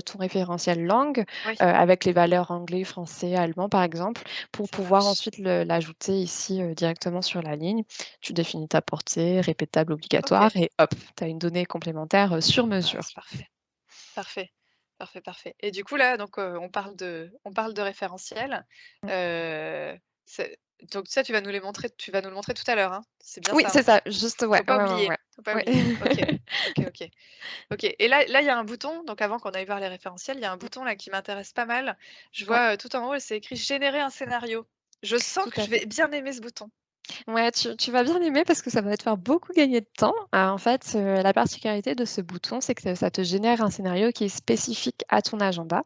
ton référentiel langue, Oui, avec les valeurs anglais, français, allemand, par exemple, pour ça pouvoir marche. ensuite l'ajouter ici, directement sur la ligne. Tu définis ta portée, répétable, obligatoire OK. et hop, tu as une donnée complémentaire, sur Ah, mesure. c'est parfait. Parfait. Parfait, parfait et du coup là donc on parle de référentiel, c'est donc ça tu vas nous le montrer tout à l'heure, hein? C'est bien Oui, ça, c'est hein? ça, juste ouais, Faut pas ouais, ouais, oublier, ouais. faut pas Ouais. oublier. OK. OK, OK. OK et là il y a un bouton donc avant qu'on aille voir les référentiels, il y a un Mmh, bouton là qui m'intéresse pas mal. Je ouais, vois, tout en haut, c'est écrit «Générer un scénario». Je sens tout que à je fait. vais bien aimer ce bouton. Ouais, tu vas bien aimer parce que ça va te faire beaucoup gagner de temps. En fait, la particularité de ce bouton, c'est que ça te génère un scénario qui est spécifique à ton agenda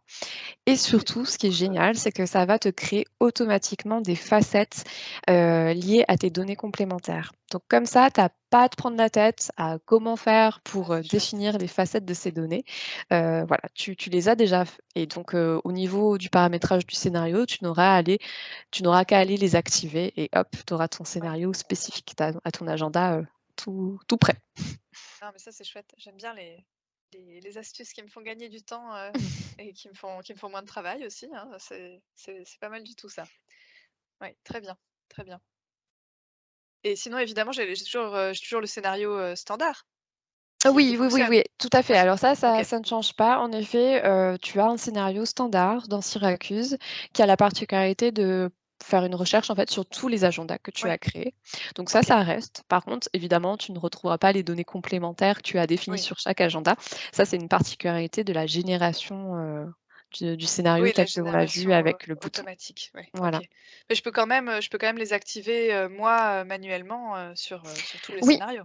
et OK, surtout, ce qui est cool. génial, c'est que ça va te créer automatiquement des facettes, liées à tes données complémentaires. Donc comme ça, tu as pas à te prendre la tête à comment faire Ah, pour, c'est chouette. définir les facettes de ces données. Voilà, tu les as déjà f et donc au niveau du paramétrage du scénario, tu n'auras qu'à aller les activer et hop, tu auras ton Ouais. scénario spécifique à ton agenda, tout prêt. Non, mais ça, c'est chouette. J'aime bien les astuces qui me font gagner du temps, et qui me font moins de travail aussi, hein, c'est pas mal du tout ça. Ouais, très bien, très bien. Et sinon évidemment j'ai toujours le scénario, standard Ah qui oui, oui, oui, fonctionne? oui, tout à fait. Ouais, Alors OK, ça ne change pas. En effet, tu as un scénario standard dans Syracuse qui a la particularité de faire une recherche, en fait, sur tous les agendas que tu ouais, as créés. Donc OK, ça reste. Par contre, évidemment, tu ne retrouveras pas les données complémentaires que tu as définies oui. sur chaque agenda. Ça, c'est une particularité de la génération, du scénario Oui, la tel que l'on l'a vu génération, avec le bouton. automatique, ouais, OK. Voilà. Mais je peux quand même les activer, moi, manuellement, sur tout le Oui, scénario?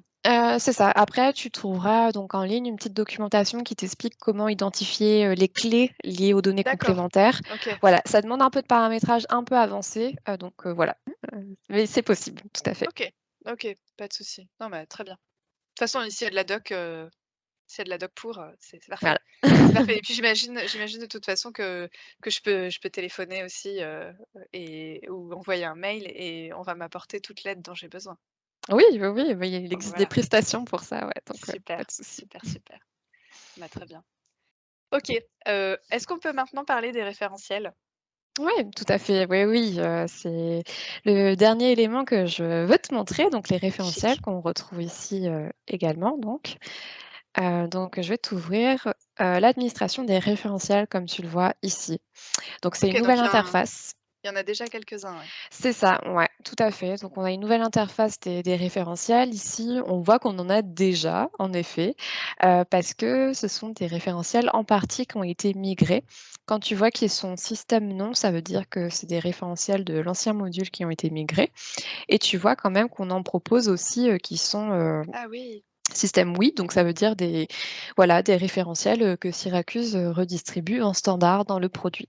c'est ça. Après, tu trouveras donc en ligne une petite documentation qui t'explique comment identifier, les clés liées aux données D'accord, complémentaires. OK, Voilà, ça demande un peu de paramétrage un peu avancé, donc voilà, mais c'est possible, tout à fait. OK, OK, pas de souci. Non, mais très bien. De toute façon, ici, il y a de la doc, s'il y a de la doc pour, c'est parfait. Voilà. C'est parfait et puis j'imagine de toute façon que je peux téléphoner aussi, et ou envoyer un mail et on va m'apporter toute l'aide dont j'ai besoin. Oui, oui, oui, oui, il Donc existe des voilà, prestations pour ça, ouais, donc pas super, de souci. super, super. Bah, très bien. OK, est-ce qu'on peut maintenant parler des référentiels? Oui, tout à fait, oui, oui, c'est le dernier élément que je veux te montrer, donc les référentiels Chic. qu'on retrouve ici, également donc. Donc je vais t'ouvrir, l'administration des référentiels comme tu le vois ici. Donc c'est une OK, donc nouvelle interface. il y en a déjà quelques-uns, ouais. C'est ça, ouais, tout à fait. Donc on a une nouvelle interface des référentiels. Ici, on voit qu'on en a déjà, en effet, parce que ce sont des référentiels en partie qui ont été migrés. Quand tu vois qu'ils sont système non, ça veut dire que c'est des référentiels de l'ancien module qui ont été migrés et tu vois quand même qu'on en propose aussi, qui sont, Ah oui, système oui, donc ça veut dire des voilà, des référentiels, que Syracuse, redistribue en standard dans le produit.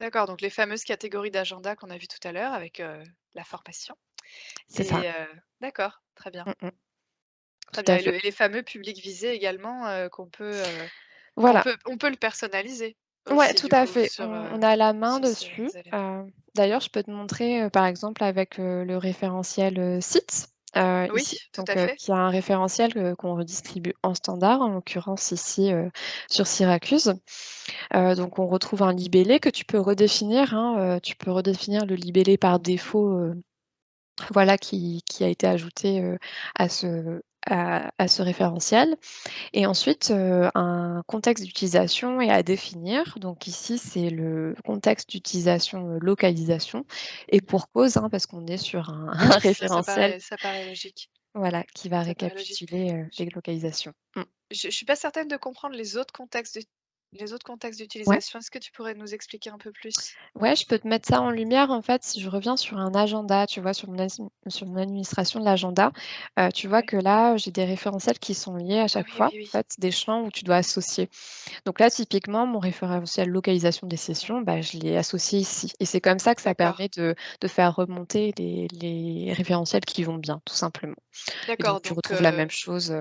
d'accord, donc les fameuses catégories d'agenda qu'on a vues tout à l'heure avec, la formation C'est ça. et d'accord, très bien, Mmh mh. très Tout bien à et fait. les fameux publics visés également, Voilà. on peut le personnaliser Ouais, aussi tout du à coup fait. On a la main sur ces dessus. éléments. D'ailleurs, je peux te montrer, par exemple avec, le référentiel, site, Oui, ici, tout donc à fait. qui a un référentiel, qu'on redistribue en standard, en l'occurrence ici, sur Syracuse. Donc on retrouve un libellé que tu peux redéfinir, hein, tu peux redéfinir le libellé par défaut, voilà qui a été ajouté, à ce référentiel. Et ensuite, un contexte d'utilisation est à définir. Donc ici, c'est le contexte d'utilisation, localisation et pour cause, hein, parce qu'on est sur un un Oui, référentiel, ça paraît logique, voilà, qui va ça paraît logique. récapituler, Je les localisations. Mmh. je suis pas certaine de comprendre les autres contextes Ouais. d'utilisation. Est-ce que tu pourrais nous expliquer un peu plus? Ouais, je peux te mettre ça en lumière, en fait, si je reviens sur un agenda, tu vois, sur mon administration de l'agenda, tu vois Ouais. que là, j'ai des référentiels qui sont liés à Ah chaque oui, fois, oui, en oui. fait, des champs où tu dois associer. Donc là, typiquement, mon référentiel localisation des sessions, bah, je l'ai associé ici et c'est comme ça que ça D'accord. permet de faire remonter les référentiels qui vont bien, tout simplement et donc D'accord, tu donc retrouves la même chose,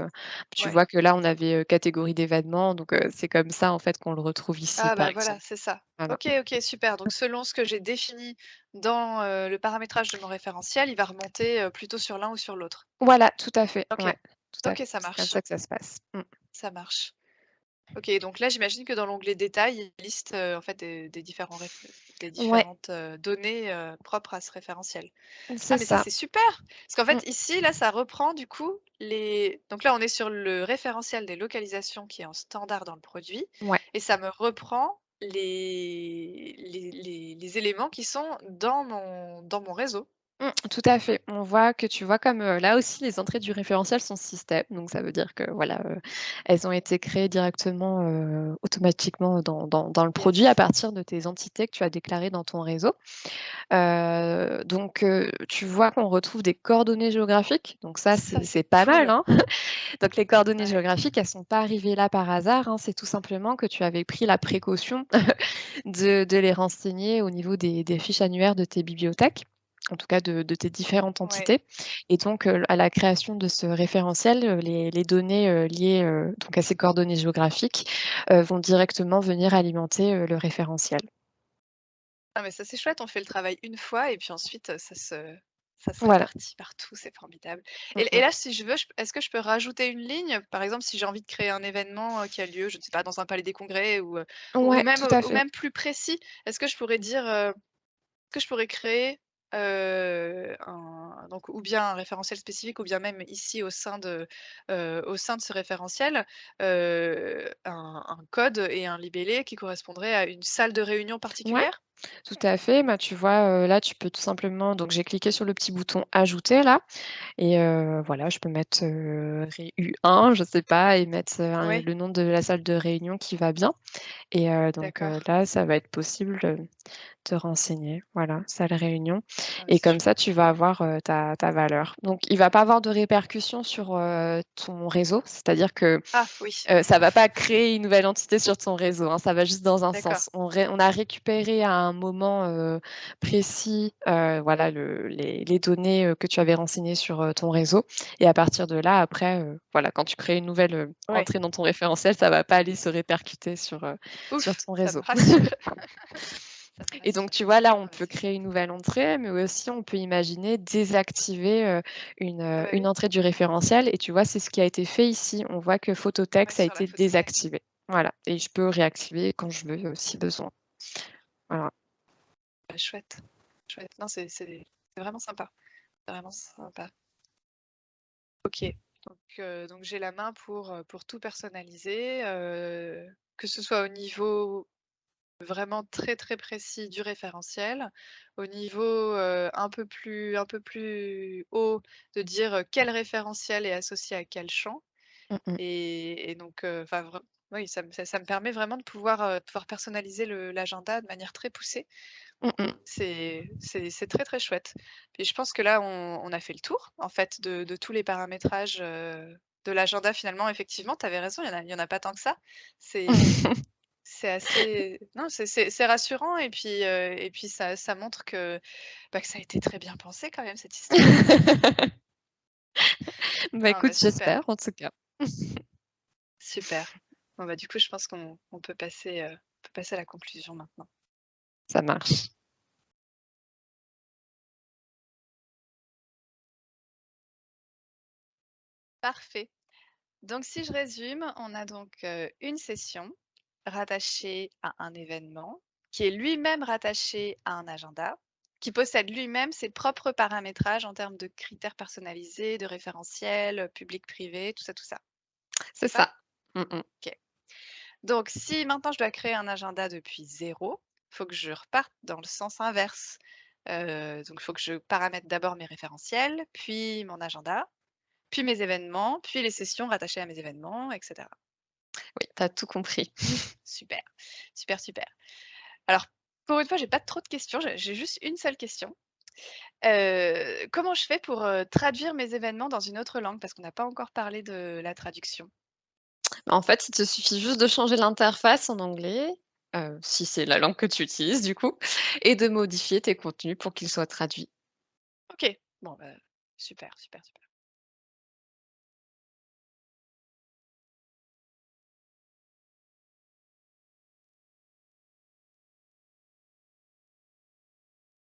tu ouais. vois que là, on avait, catégorie d'événements, donc c'est comme ça, en fait, qu'on le retrouve ici, Ah par bah, voilà, exemple. c'est ça. Voilà. OK, OK, super. Donc selon ce que j'ai défini dans, le paramétrage de mon référentiel, il va remonter, plutôt sur l'un ou sur l'autre. Voilà, tout à fait, OK. ouais, tout à OK, fait. ça C'est comme marche, ça que ça se passe. Mmh. ça marche. OK, donc là, j'imagine que dans l'onglet détails, il liste, en fait des Ouais, différentes, données, propres à ce référentiel. Ah c'est mais ça, ça. c'est super! Parce qu'en Mmh. fait, ici, là, ça reprend du coup les donc là, on est sur le référentiel des localisations qui est en standard dans le produit Ouais. et ça me reprend les éléments qui sont dans mon réseau. Mmh, tout à fait. On voit que tu vois comme, là aussi les entrées du référentiel sont système, donc ça veut dire que voilà, elles ont été créées directement, automatiquement dans le produit à Yes. partir de tes entités que tu as déclarées dans ton réseau. Donc tu vois qu'on retrouve des coordonnées géographiques, donc ça Ça, c'est c'est pas mal, cool. hein. Donc les coordonnées Ouais. géographiques, elles sont pas arrivées là par hasard, hein, c'est tout simplement que tu avais pris la précaution de les renseigner au niveau des fiches annuaires de tes bibliothèques, en tout cas de tes différentes Ouais. entités et donc à la création de ce référentiel, les données, liées, donc à ces coordonnées géographiques, vont directement venir alimenter, le référentiel. Ah mais ça, c'est chouette, on fait le travail une fois et puis ensuite, ça se Voilà. répartit partout, c'est formidable. Mmh Et mh. là, si je veux, est-ce que je peux rajouter une ligne? Par exemple, si j'ai envie de créer un événement, qui a lieu, je ne sais pas, dans un palais des congrès Ouais, tout à ou fait. même plus précis, est-ce que je pourrais dire, est-ce que je pourrais créer, un donc ou bien un référentiel spécifique ou bien même ici au sein de ce référentiel, un code et un libellé qui correspondrait à une salle de réunion Ouais. particulière? Tout à fait, bah, tu vois, là, tu peux tout simplement donc j'ai cliqué sur le petit bouton «Ajouter» là et voilà, je peux mettre, Réu1, je sais pas et mettre, Oui, le nom de la salle de réunion qui va bien et donc d'accord. là, ça va être possible, te renseigner, voilà, salle réunion Ah ouais, et c'est comme ça, chouette. tu vas avoir, ta valeur. Donc il va pas avoir de répercussions sur, ton réseau, c'est-à-dire que Ah oui, Ça va pas créer une nouvelle entité sur ton réseau, hein, ça va juste dans un d'accord. sens. On a récupéré à un moment, précis, voilà les données, que tu avais renseignées sur, ton réseau et à partir de là, après, voilà, quand tu crées une nouvelle, Oui. entrée dans ton référentiel, ça va pas aller se répercuter sur Ouf, ton ça me réseau. rassure, ça me Et donc rassure, tu vois, là, ça me on peut rassure. créer une nouvelle entrée, mais aussi on peut imaginer désactiver, Ah bah une oui, entrée du référentiel et tu vois, c'est ce qui a été fait ici. On voit que ouais, Phototext a sur la été photothèque. désactivé. Voilà et je peux réactiver quand je veux, si besoin. Voilà. Bah chouette, chouette. Non, c'est vraiment sympa, c'est vraiment sympa. OK, donc j'ai la main pour tout personnaliser, que ce soit au niveau vraiment très, très précis du référentiel. Au niveau, un peu plus haut, de dire, quel référentiel est associé à quel champ Mmh mh. et donc enfin vrai oui, ça me permet vraiment de pouvoir personnaliser l'agenda de manière très poussée. Mmh mh. C'est très, très chouette. Et je pense que là, on a fait le tour, en fait, de tous les paramétrages, de l'agenda finalement. Effectivement, tu avais raison, il y en a pas tant que ça. C'est c'est assez non, c'est rassurant et puis ça montre que, bah, que ça a été très bien pensé quand même cette histoire. Bah, Non, bah, écoute, super, j'espère en tout cas. super. Bon, bah, du coup, je pense qu'on peut passer à la conclusion maintenant. Ça marche. Parfait. Donc si je résume, on a donc, une session rattachée à un événement, qui est lui-même rattaché à un agenda, qui possède lui-même ses propres paramétrages en termes de critères personnalisés, de référentiels, public, privé, tout ça. C'est C'est ça? ça. Mmh mh. OK. Donc si maintenant je dois créer un agenda depuis zéro, il faut que je reparte dans le sens inverse. Donc il faut que je paramètre d'abord mes référentiels, puis mon agenda, puis mes événements, puis les sessions rattachées à mes événements, et cetera. Oui, tu as tout compris. Super, super, super. Alors, pour une fois, j'ai pas trop de questions, j'ai juste une seule question. Comment je fais pour, traduire mes événements dans une autre langue? Parce qu'on n'a pas encore parlé de la traduction. En fait, il te suffit juste de changer l'interface en anglais, si c'est la langue que tu utilises du coup, et de modifier tes contenus pour qu'ils soient traduits. OK, bon, bah, super, super, super.